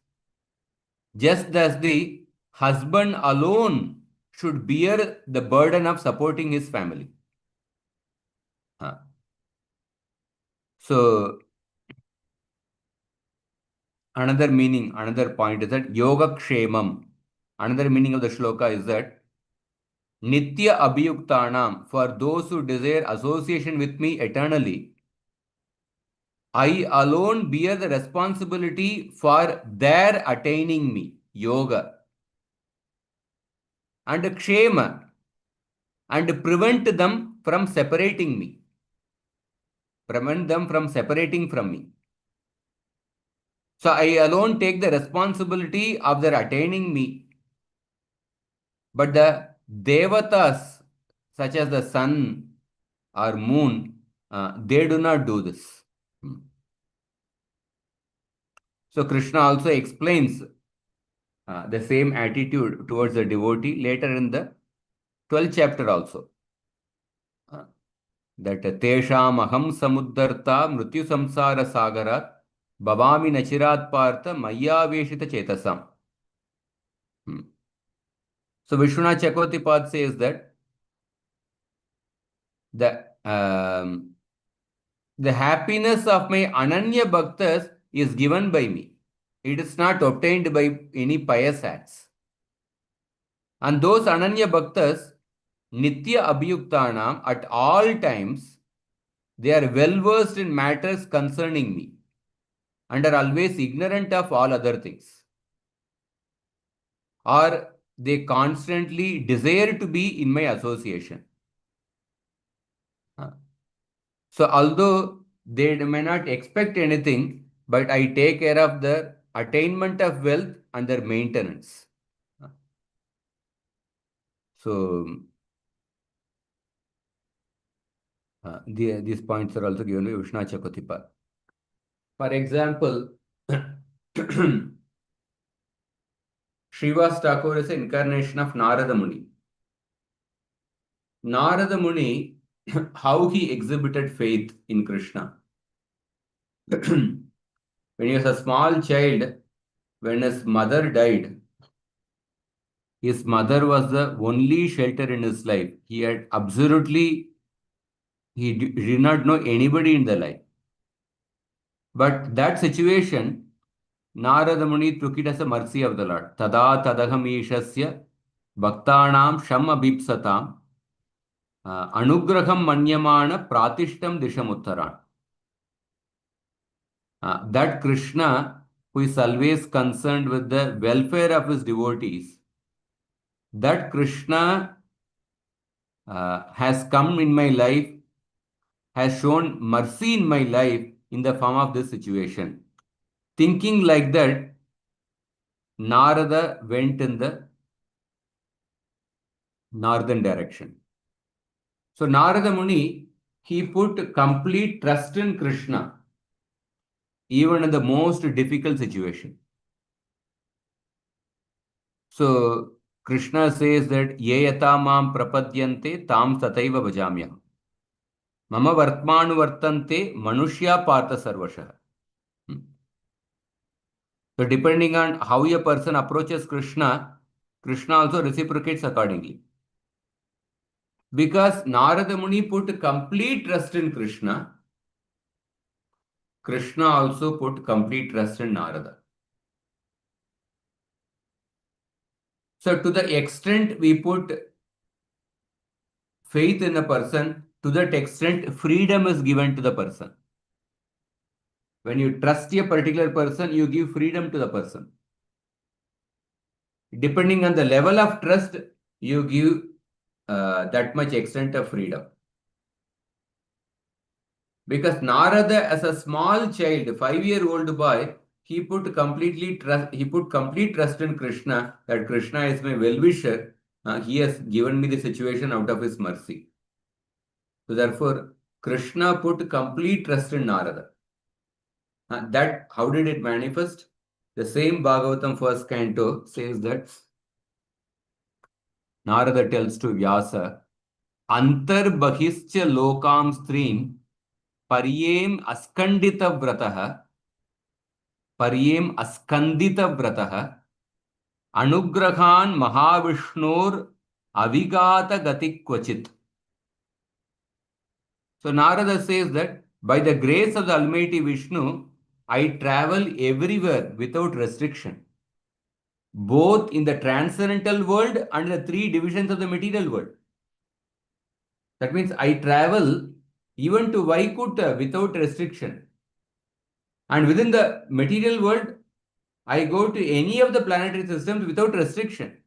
just as the husband alone should bear the burden of supporting his family. So, another meaning, another point is that yoga kshemam. Another meaning of the shloka is that nitya abhiyuktanam, for those who desire association with me eternally, I alone bear the responsibility for their attaining me, yoga, and kshema, and prevent them from separating me, prevent them from separating from me. So I alone take the responsibility of their attaining me. But the devatas, such as the sun or moon, they do not do this. So Krishna also explains the same attitude towards the devotee later in the 12th chapter also. That tesham aham samuddarta mrityu samsara sagarat bhavami nachirat partha mayaveshita chetasam. So Vishwanath Chakravartipad says that the happiness of my Ananya Bhaktas is given by me. It is not obtained by any pious acts. And those Ananya Bhaktas, Nitya Abhiyuktanam, at all times, they are well versed in matters concerning me and are always ignorant of all other things. Or they constantly desire to be in my association. So although they may not expect anything, but I take care of their attainment of wealth and their maintenance. So these points are also given by Vishwanath Chakravartipad. For example, Srivas Thakur is an incarnation of Narada Muni. Narada Muni, how he exhibited faith in Krishna. When he was a small child, when his mother died, his mother was the only shelter in his life. He had he did not know anybody in the life. But that situation, Narada Muni took it as a mercy of the Lord. Tada tadaham ishasya bhaktanam sham abhipsatam anugraham manyamana pratishtam dishamuttaran. That Krishna, who is always concerned with the welfare of his devotees, that Krishna has come in my life, has shown mercy in my life in the form of this situation. Thinking like that, Narada went in the northern direction. So Narada Muni, he put complete trust in Krishna, even in the most difficult situation. So Krishna says that ye yata mam prapadyante tam tataiva bhajamyaham. Mama vartmanu vartante manushya partha sarvashah. So depending on how a person approaches Krishna, Krishna also reciprocates accordingly. Because Narada Muni put complete trust in Krishna, Krishna also put complete trust in Narada. So to the extent we put faith in a person, to that extent freedom is given to the person. When you trust a particular person, you give freedom to the person. Depending on the level of trust, you give that much extent of freedom. Because Narada, as a small child, 5-year-old boy, he put complete trust in Krishna, that Krishna is my well-wisher. He has given me the situation out of his mercy. So therefore, Krishna put complete trust in Narada. That, how did it manifest? The same Bhagavatam first canto says that Narada tells to Vyasa, Antar Bahischa Lokam Strim Paryem Askandita Vrataha Paryem Askandita Vrataha Anugrahan Mahavishnur Avigata Gatik Kvachit. So Narada says that by the grace of the Almighty Vishnu, I travel everywhere without restriction, both in the transcendental world and the three divisions of the material world. That means I travel even to Vaikunta without restriction. And within the material world, I go to any of the planetary systems without restriction.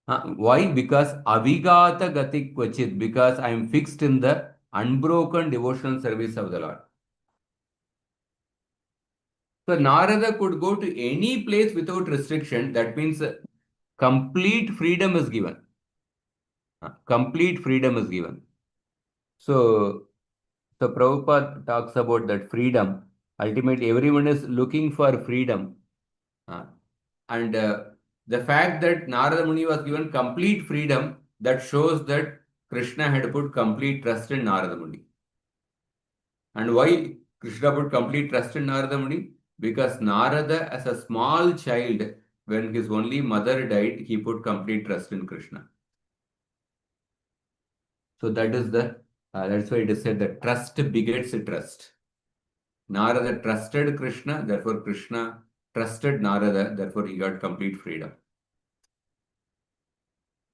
Why? Because avigata gatik kvachit, because I am fixed in the unbroken devotional service of the Lord. So Narada could go to any place without restriction. That means complete freedom is given. Complete freedom is given. So Prabhupada talks about that freedom. Ultimately, everyone is looking for freedom. And the fact that Narada Muni was given complete freedom, that shows that Krishna had put complete trust in Narada Muni. And why Krishna put complete trust in Narada Muni? Because Narada, as a small child, when his only mother died, he put complete trust in Krishna. So that is that's why it is said that trust begets trust. Narada trusted Krishna, therefore Krishna trusted Narada, therefore he got complete freedom.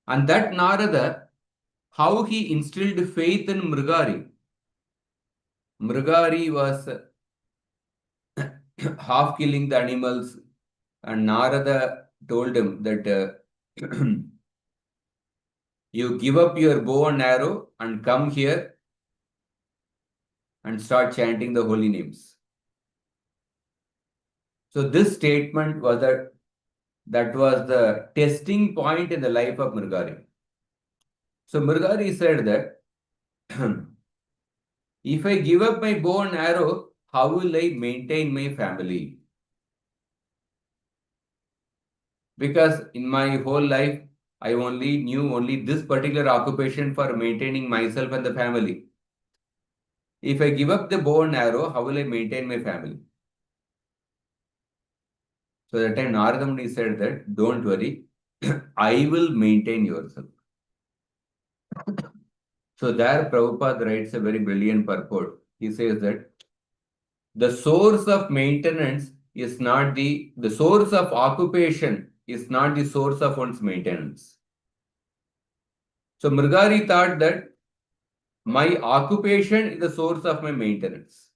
And that Narada, how he instilled faith in Mrigari. Mrigari was half killing the animals, and Narada told him that you give up your bow and arrow and come here and start chanting the holy names. So this statement was that was the testing point in the life of Mrigari. So Mrigari said that if I give up my bow and arrow, how will I maintain my family? Because in my whole life, I only knew only this particular occupation for maintaining myself and the family. If I give up the bow and arrow, how will I maintain my family? So that time Narada Muni said that, don't worry, I will maintain yourself. So there Prabhupada writes a very brilliant purport. He says that the source of maintenance is not the source of occupation is not the source of one's maintenance. So Mrigari thought that my occupation is the source of my maintenance.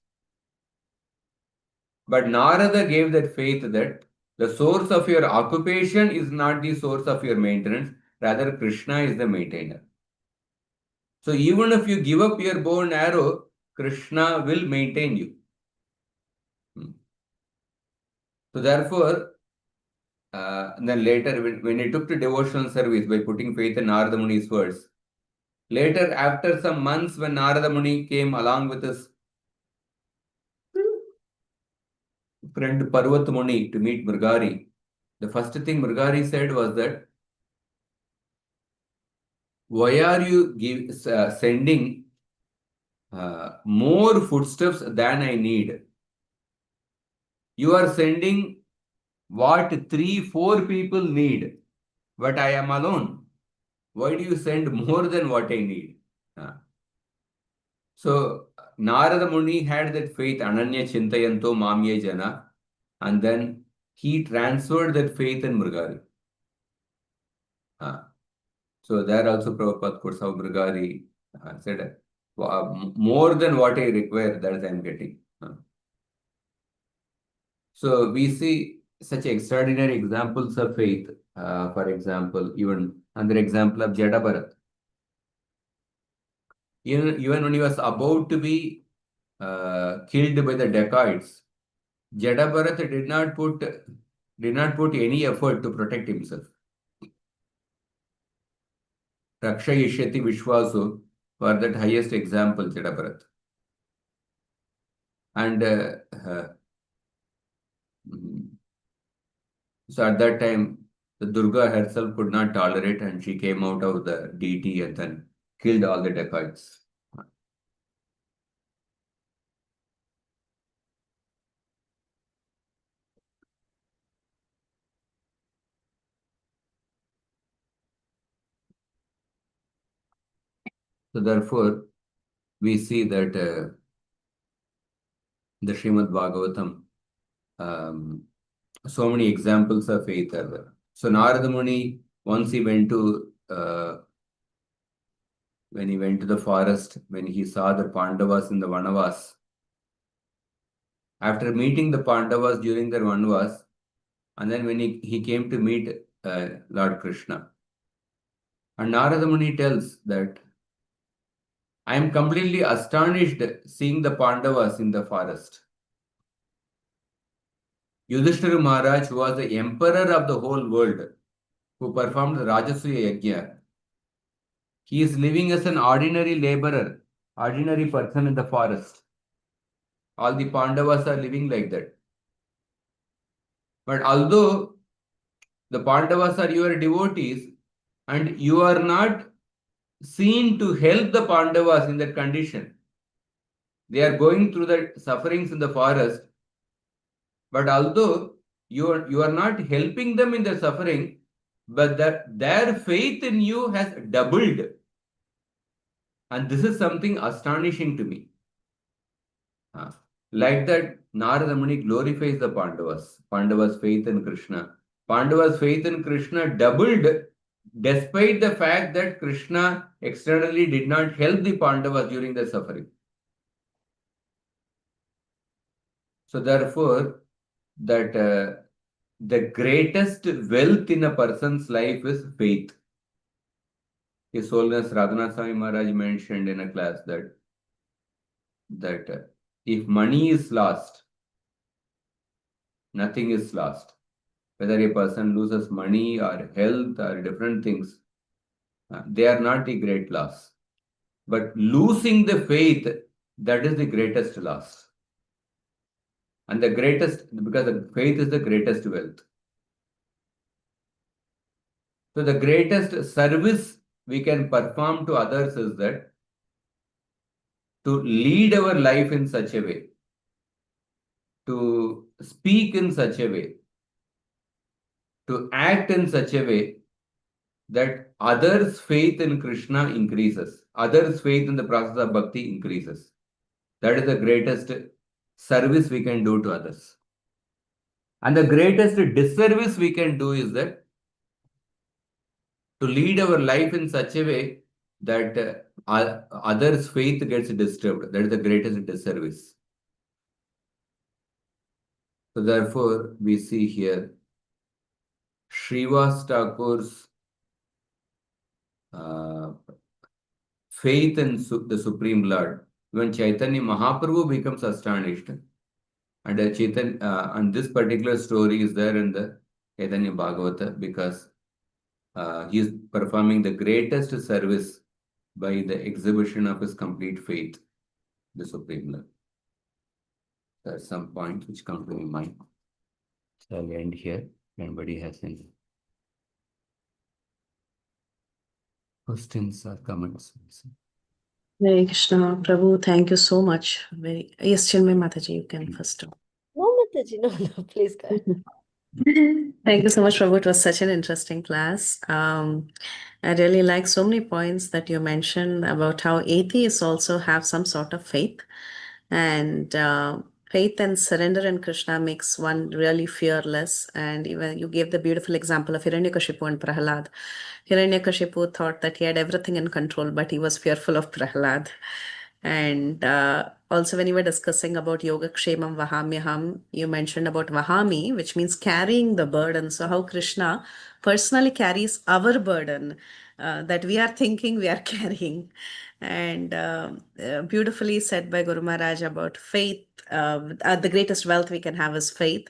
But Narada gave that faith that the source of your occupation is not the source of your maintenance, rather Krishna is the maintainer. So even if you give up your bow and arrow, Krishna will maintain you. So therefore, then later when he took to devotional service by putting faith in Narada Muni's words, later after some months when Narada Muni came along with his friend Parvat Muni to meet Mrigari, the first thing Mrigari said was that, why are you sending more footsteps than I need? You are sending what 3-4 people need, but I am alone. Why do you send more than what I need? So Narada Muni had that faith, Ananya Chintayanto Mamye Jana, and then he transferred that faith in Mrigari. So there also Prabhupada quotes how Mrigari said, more than what I require, that I am getting. So we see such extraordinary examples of faith. For example, even another example of Jada Bharat. Even when he was about to be killed by the dacoits, Jada Bharat did not put any effort to protect himself. Rakshayishyati Vishwasu for that highest example, Jada Bharat. And so at that time, the Durga herself could not tolerate, and she came out of the deity and then killed all the dacoits. So therefore, we see that the Srimad Bhagavatam, so many examples of faith are there. So Narada Muni, once he went to when he went to the forest, when he saw the Pandavas in the Vanavas, after meeting the Pandavas during their Vanavas, and then when he came to meet Lord Krishna, and Narada Muni tells that I am completely astonished seeing the Pandavas in the forest. Yudhishthira Maharaj, who was the emperor of the whole world, who performed the Rajasuya Yajna, he is living as an ordinary laborer, ordinary person in the forest. All the Pandavas are living like that. But although the Pandavas are your devotees, and you are not seen to help the Pandavas in that condition, they are going through the sufferings in the forest, but although you are not helping them in their suffering, but their faith in you has doubled. And this is something astonishing to me. Like that, Narada Muni glorifies the Pandavas. Pandavas' faith in Krishna. Pandavas' faith in Krishna doubled despite the fact that Krishna externally did not help the Pandavas during their suffering. So therefore, that the greatest wealth in a person's life is faith. His Holiness Radhanath Swami Maharaj mentioned in a class that if money is lost, nothing is lost. Whether a person loses money or health or different things, they are not a great loss. But losing the faith, that is the greatest loss. And the greatest, because the faith is the greatest wealth. So the greatest service we can perform to others is that to lead our life in such a way, to speak in such a way, to act in such a way that others' faith in Krishna increases, others' faith in the process of bhakti increases. That is the greatest service we can do to others. And the greatest disservice we can do is that to lead our life in such a way that others' faith gets disturbed. That is the greatest disservice. So therefore, we see here Srivas Thakur's faith in the Supreme Lord. When Chaitanya Mahaprabhu becomes astonished, and and this particular story is there in the Caitanya Bhagavata because he is performing the greatest service by the exhibition of his complete faith, the Supreme Lord. There are some points which come to my mind. So I'll end here. If anybody has any questions or comments. Hare Krishna, Prabhu, thank you so much. Yes, Chinmay Mataji, you can first. No, Mataji, no, please go ahead. Thank you so much, Prabhu. It was such an interesting class. I really like so many points that you mentioned about how atheists also have some sort of faith. And faith and surrender in Krishna makes one really fearless. And even you gave the beautiful example of Hiranyakashipu and Prahalad. Hiranyakashipu thought that he had everything in control, but he was fearful of Prahalad. And also, when you were discussing about Yoga Kshemam Vahamyaham, you mentioned about Vahami, which means carrying the burden. So, how Krishna personally carries our burden that we are thinking we are carrying. And beautifully said by Guru Maharaj about faith. The greatest wealth we can have is faith.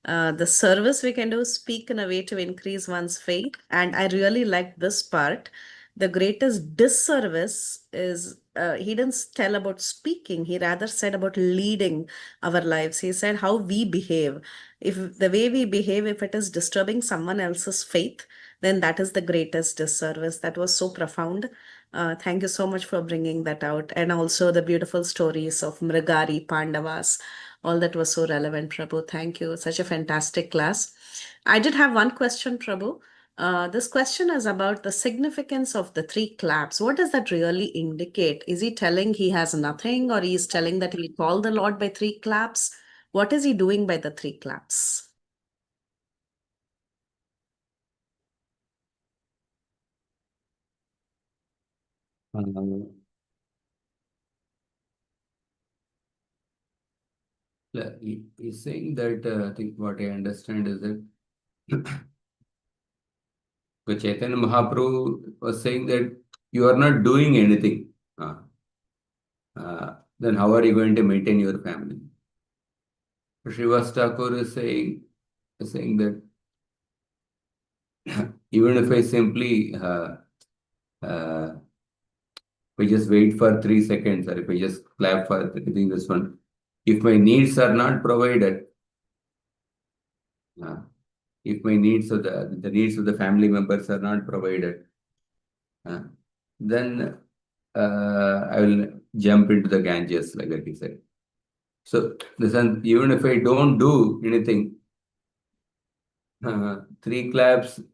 The service we can do is speak in a way to increase one's faith. And I really like this part. The greatest disservice is he didn't tell about speaking. He rather said about leading our lives. He said how we behave. If the way we behave, if it is disturbing someone else's faith, then that is the greatest disservice. That was so profound. Thank you so much for bringing that out. And also the beautiful stories of Mrigari, Pandavas, all that was so relevant, Prabhu. Thank you. Such a fantastic class. I did have one question, Prabhu. This question is about the significance of the 3 claps. What does that really indicate? Is he telling he has nothing, or he is telling that he'll call the Lord by 3 claps? What is he doing by the 3 claps? He's saying that I think what I understand is that Chaitanya Mahaprabhu was saying that you are not doing anything. Then how are you going to maintain your family? Srivas Thakur is saying that even if I simply if I just wait for 3 seconds, or if I just clap for this one, if my needs are not provided, if my needs of the needs of the family members are not provided, then I will jump into the Ganges, like he said. So, even if I don't do anything, 3 claps, in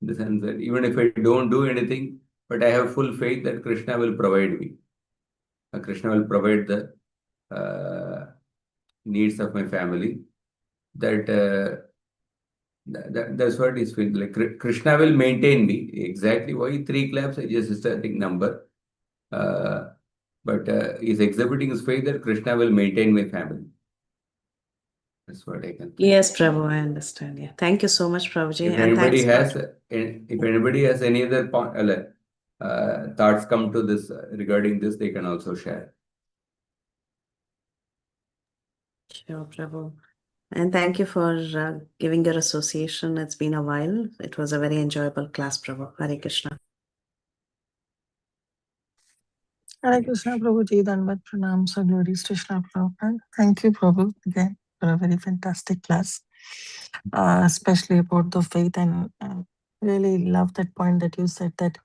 the sense that even if I don't do anything, but I have full faith that Krishna will provide me. Krishna will provide the needs of my family. That's what is feeling like. Krishna will maintain me. Exactly why 3 claps? I just starting number. But he's exhibiting his faith that Krishna will maintain my family. That's what I can think. Yes, Prabhu, I understand. Yeah. Thank you so much, Prabhuji. If anybody has any other thoughts come to this regarding this, they can also share. Sure, Prabhu. And thank you for giving your association. It's been a while. It was a very enjoyable class, Prabhu. Hare Krishna. Hare Krishna, Prabhuji, Dandavat Pranam, so glories to Shri Prabhupada. Thank you, Prabhu, again, for a very fantastic class, especially about the faith. And really love that point that you said, that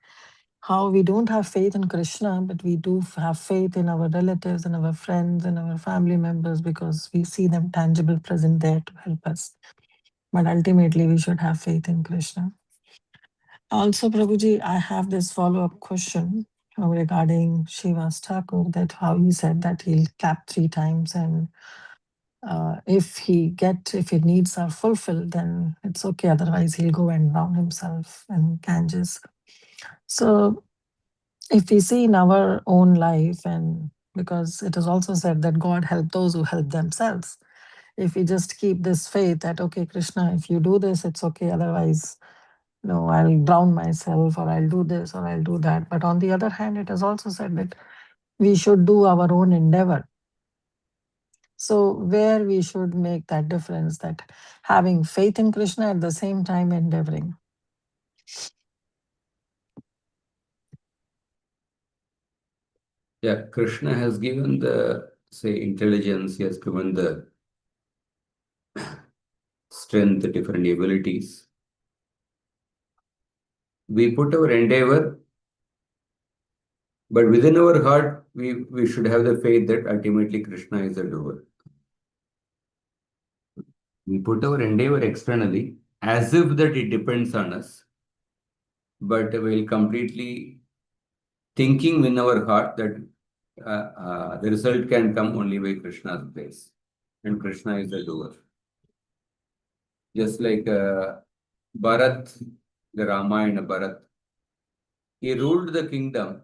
how we don't have faith in Krishna, but we do have faith in our relatives and our friends and our family members, because we see them tangible, present there to help us. But ultimately, we should have faith in Krishna. Also, Prabhuji, I have this follow-up question regarding Srivas Thakur, that how he said that he'll clap 3 times, and if his needs are fulfilled, then it's okay. Otherwise, he'll go and drown himself in Ganges. So, if we see in our own life, and because it is also said that God help those who help themselves. If we just keep this faith that, okay, Krishna, if you do this, it's okay. Otherwise, no, I'll drown myself, or I'll do this, or I'll do that. But on the other hand, it is also said that we should do our own endeavor. So where we should make that difference, that having faith in Krishna at the same time endeavoring. Yeah, Krishna has given the, say, intelligence, he has given the strength, the different abilities. We put our endeavor, but within our heart, we should have the faith that ultimately Krishna is the doer. We put our endeavor externally as if that it depends on us, but we'll completely thinking in our heart that the result can come only by Krishna's grace, and Krishna is the doer. Just like Bharat, the Ramayana Bharat, he ruled the kingdom.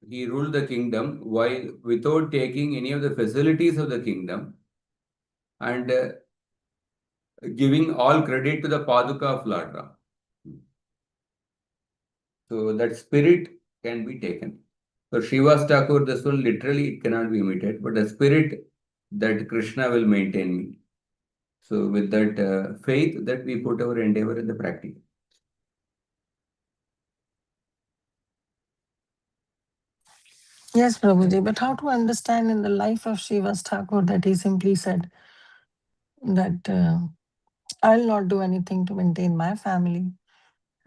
He ruled the kingdom while without taking any of the facilities of the kingdom, and giving all credit to the Paduka of Lord Ram. So that spirit can be taken. So Srivas Thakur, this one literally it cannot be imitated, but the spirit that Krishna will maintain me. So with that faith that we put our endeavor in the practice. Yes, Prabhuji, but how to understand in the life of Srivas Thakur that he simply said that I'll not do anything to maintain my family,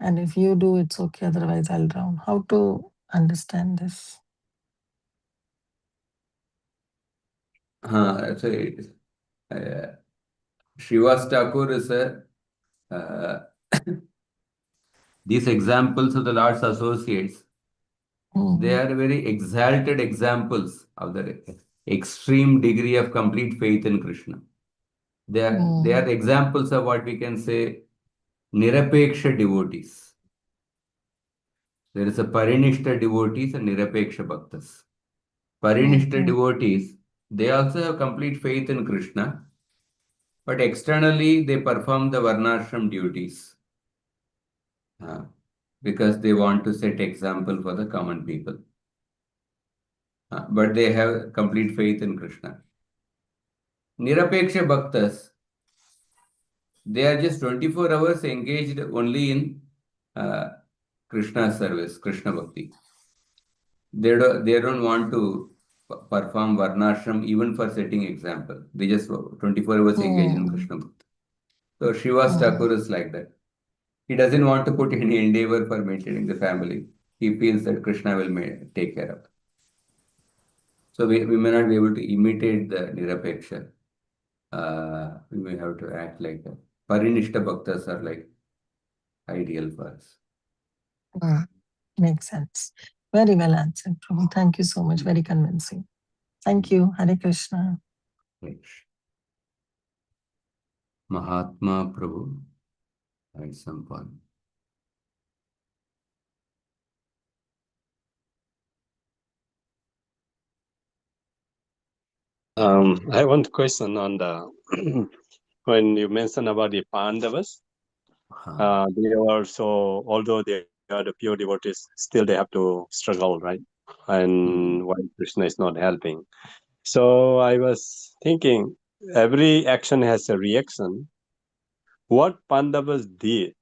and if you do, it's okay, otherwise I'll drown. How to understand this? So Srivas Thakur is these examples of the Lord's associates, they are very exalted examples of the extreme degree of complete faith in Krishna. They are examples of what we can say Nirapeksha devotees. There is a Parinishta devotees and Nirapeksha bhaktas. Parinishta devotees, they also have complete faith in Krishna, but externally they perform the Varnashram duties because they want to set example for the common people. But they have complete faith in Krishna. Nirapeksha bhaktas, they are just 24 hours engaged only in Krishna service, Krishna bhakti. They don't want to perform Varnashram even for setting example. They just 24 hours engaged in Krishna bhakti. So Srivas Thakur is like that. He doesn't want to put any endeavor for maintaining the family. He feels that Krishna will take care of it. So we may not be able to imitate the Nirapeksha. We may have to act like that. Parinishta bhaktas are like ideal for us. Makes sense. Very well answered, Prabhu. Thank you so much. Very convincing. Thank you. Hare Krishna. Mahatma Prabhu at some point. I have one question on the when you mentioned about the Pandavas. They are also, although they are the pure devotees, still they have to struggle, right? And why Krishna is not helping. So I was thinking, every action has a reaction. What Pandavas did,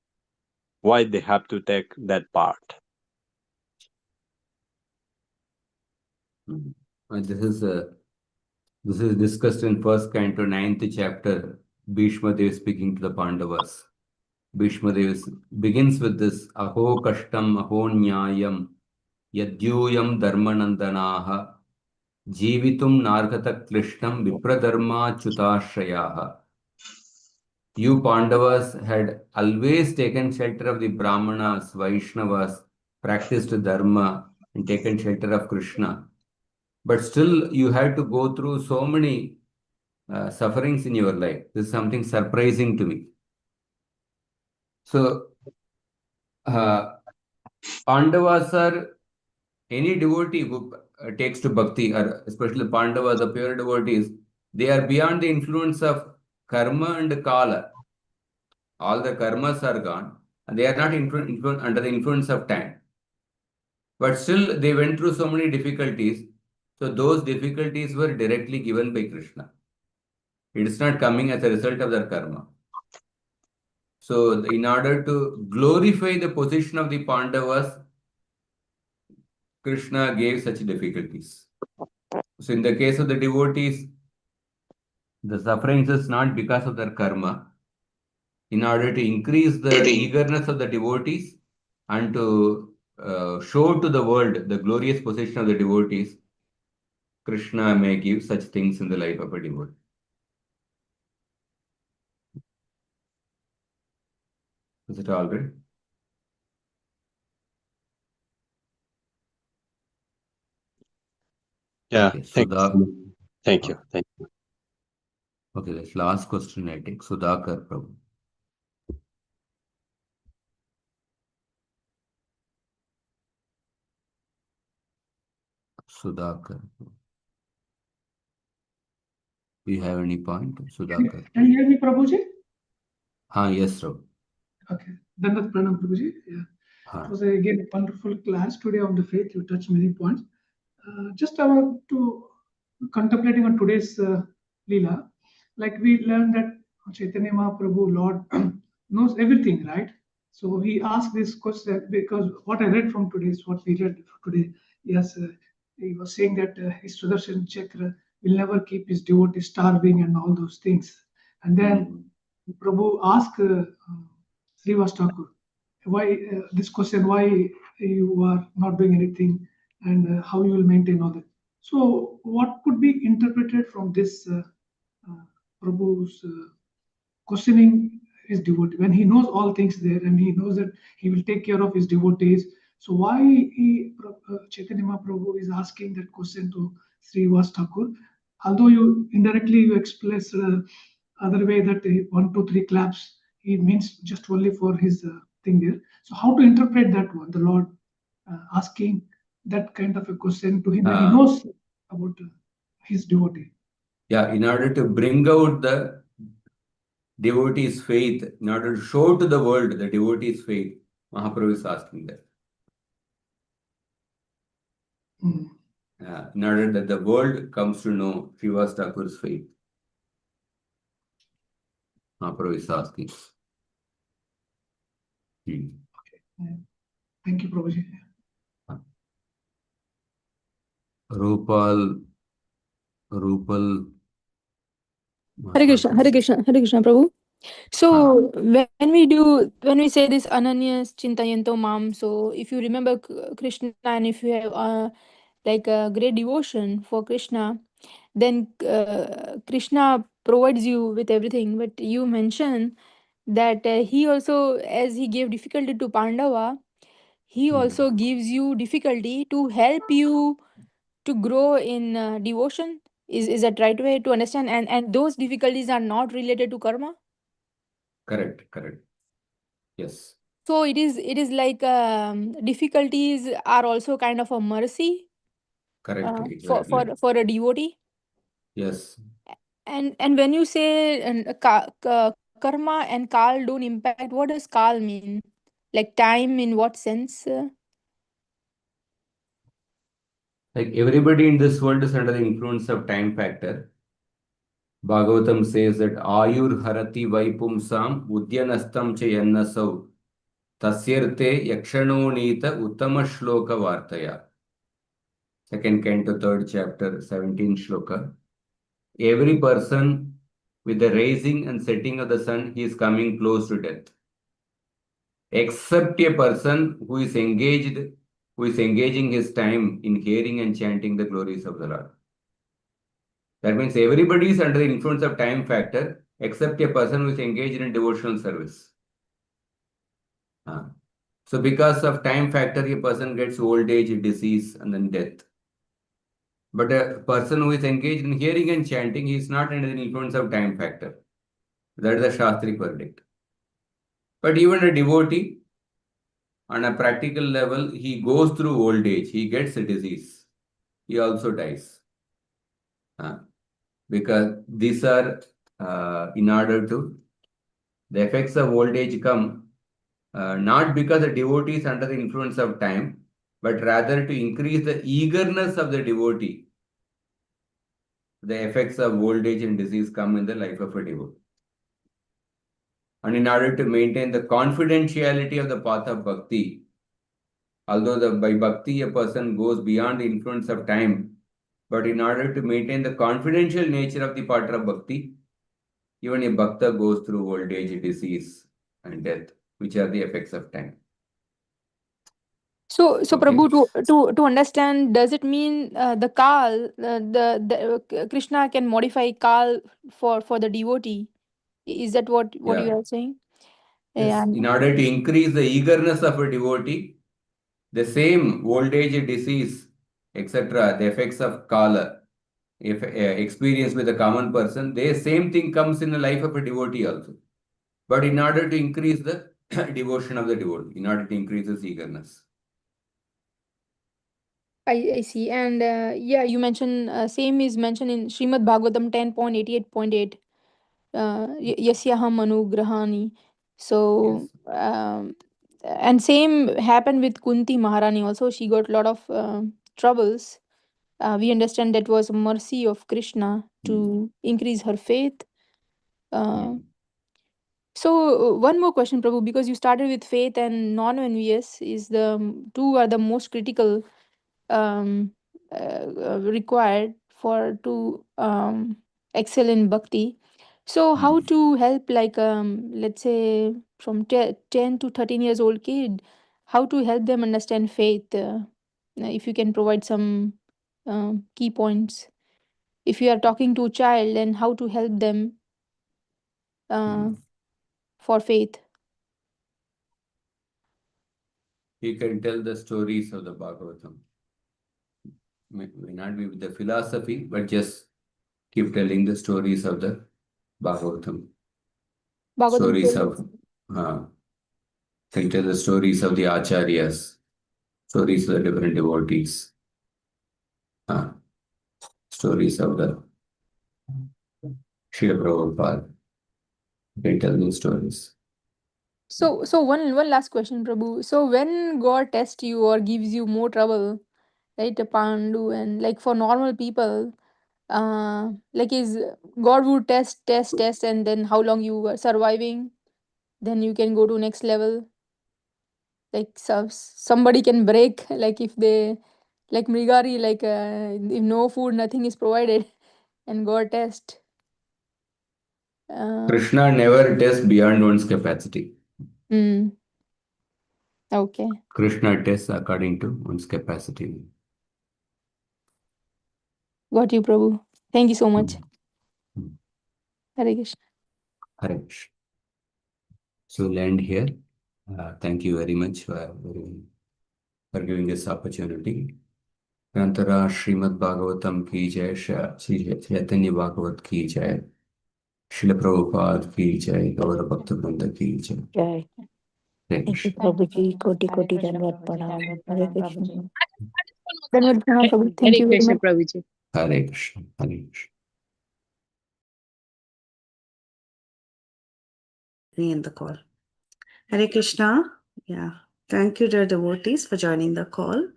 why they have to take that part? This is discussed in first canto 9th chapter. Bhishma Dev speaking to the Pandavas. Bhishma Dev begins with this Aho Kashtam Aho Nyayam Yadyuyam Dharmanandanaha Jeevitum Nargata Klishtam Vipradharma Chutashayaha. You Pandavas had always taken shelter of the Brahmanas, Vaishnavas, practiced Dharma, and taken shelter of Krishna. But still, you had to go through so many sufferings in your life. This is something surprising to me. So, Pandavas are any devotee who takes to bhakti, or especially Pandavas, the pure devotees, they are beyond the influence of karma and kala. All the karmas are gone, and they are not under the influence of time. But still, they went through so many difficulties. So those difficulties were directly given by Krishna. It is not coming as a result of their karma. So in order to glorify the position of the Pandavas, Krishna gave such difficulties. So in the case of the devotees, the sufferings is not because of their karma. In order to increase the eagerness of the devotees and to show to the world the glorious position of the devotees, Krishna may give such things in the life of a devotee. Is it all right? Yeah, okay, thank you. Thank you. Okay, this last question I take. Sudhakar Prabhu. Sudhakar. Do you have any point? Sudhakar. Can you hear me, Prabhuji? Yes, Prabhu. Okay. Dandat Pranam, Prabhuji. Yeah. It was again a wonderful class today on the faith. You touched many points. Just I want to contemplating on today's Leela. Like we learned that Chaitanya Mahaprabhu, Lord, knows everything, right? So he asked this question because what I read from today is what we read today. Yes, he was saying that his Sudarshan Chakra will never keep his devotee starving and all those things. And then Prabhu asked Srivas Thakur, why this question, why you are not doing anything and how you will maintain all that. So what could be interpreted from this Prabhu's questioning his devotee when he knows all things there and he knows that he will take care of his devotees. So why Chaitanya Mahaprabhu is asking that question to Srivas Thakur? Although you indirectly you express other way that 1, 2, 3 claps, it means just only for his thing there. So how to interpret that one? The Lord asking that kind of a question to him when he knows about his devotee. Yeah, in order to bring out the devotee's faith, in order to show to the world the devotee's faith, Mahaprabhu is asking that. In order that the world comes to know Srivas Thakur's faith, Mahaprabhu is asking. Okay. Thank you, Prabhuji. Rupal. Hare Krishna, Hare Krishna, Hare Krishna, Prabhu. So when we say this Ananyas Chintayanto Mam, so if you remember Krishna and if you have like a great devotion for Krishna, then Krishna provides you with everything. But you mentioned that he also, as he gave difficulty to Pandava, he also gives you difficulty to help you to grow in devotion. Is that right way to understand? And those difficulties are not related to karma. Correct. Yes. So it is like difficulties are also kind of a mercy Correct. Exactly. for a devotee. Yes. And when you say karma and kal don't impact, what does kal mean? Like time in what sense? Like everybody in this world is under the influence of time factor. Bhagavatam says that Ayur Harati Vaipumsam Udyanastam Chayannasau Tasyarte Yakshanonita Uttama Shloka Vartaya. Second canto, third chapter, 17th shloka. Every person with the rising and setting of the sun, he is coming close to death. Except a person who is engaging his time in hearing and chanting the glories of the Lord. That means everybody is under the influence of time factor, except a person who is engaged in devotional service. So because of time factor, a person gets old age, disease, and then death. But a person who is engaged in hearing and chanting, he is not under the influence of time factor. That is the Shastric verdict. But even a devotee, on a practical level, he goes through old age, he gets a disease, he also dies. Because these are, in order to, the effects of old age come not because the devotee is under the influence of time, but rather to increase the eagerness of the devotee. The effects of old age and disease come in the life of a devotee. And in order to maintain the confidentiality of the path of bhakti, although by bhakti a person goes beyond the influence of time, but in order to maintain the confidential nature of the path of bhakti, even a bhakta goes through old age, disease, and death, which are the effects of time. So Okay. Prabhu, to understand, does it mean the kal, the Krishna can modify kal for the devotee? Is that what Yeah. you are saying? Yes. In order to increase the eagerness of a devotee, the same old age, disease, etc., the effects of kala, if experienced with a common person, the same thing comes in the life of a devotee also. But in order to increase the devotion of the devotee, in order to increase his eagerness. I see. And yeah, you mentioned same is mentioned in Srimad Bhagavatam 10.88.8. Yasyaham anugrahani. So and same happened with Kunti Maharani also. She got a lot of troubles. We understand that was a mercy of Krishna to increase her faith. So one more question, Prabhu, because you started with faith and non-envious is two are the most critical required for to excel in bhakti. So how to help like let's say from 10 to 13 years old kid, how to help them understand faith? If you can provide some key points. If you are talking to a child, then how to help them for faith? You can tell the stories of the Bhagavatam. May not be with the philosophy, but just keep telling the stories of the Bhagavatam. Stories of, can tell the stories of the acharyas, stories of the different devotees, stories of the Srila Prabhupada. You can tell those stories. So one last question, Prabhu. So when God tests you or gives you more trouble, right, Pandu, and like for normal people, like is God would test, and then how long you are surviving, then you can go to next level. Like somebody can break, like if they, like Mrigari, like if no food, nothing is provided, and God test. Krishna never tests beyond one's capacity. Okay. Krishna tests according to one's capacity. Got you, Prabhu. Thank you so much. Hare Krishna. Hare Krishna. So we'll end here. Thank you very much for giving this opportunity. Nantara Srimad Bhagavatam ki jai, Shri Chaitanya Bhagavat ki jai, Srila Prabhupada ki jai, Gaura Bhakta Vrinda ki jai. Jai. Hare Thank you, Krishna. Prabhuji. Koti Dhanavad Pranam. Hare Krishna. Dhanavad Pranam, Prabhu. Thank you very much. Prabhuji. Hare Krishna. Hare Krishna. In the call. Hare Krishna. Yeah. Thank you, dear devotees, for joining the call.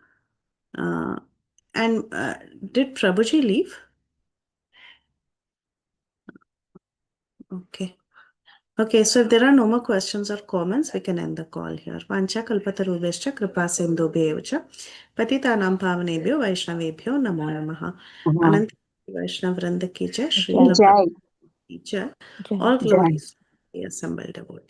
And did Prabhuji leave? Okay. Okay, so if there are no more questions or comments, we can end the call here. Vancha kalpatarubhescha kripa sindhubhyevacha patitanam pavanebhyo vaishnavebhyo namo namaha. Anant Vaishnav Vrinda ki jai, Srila Prabhupada ki jai. All glories to the assembled devotees.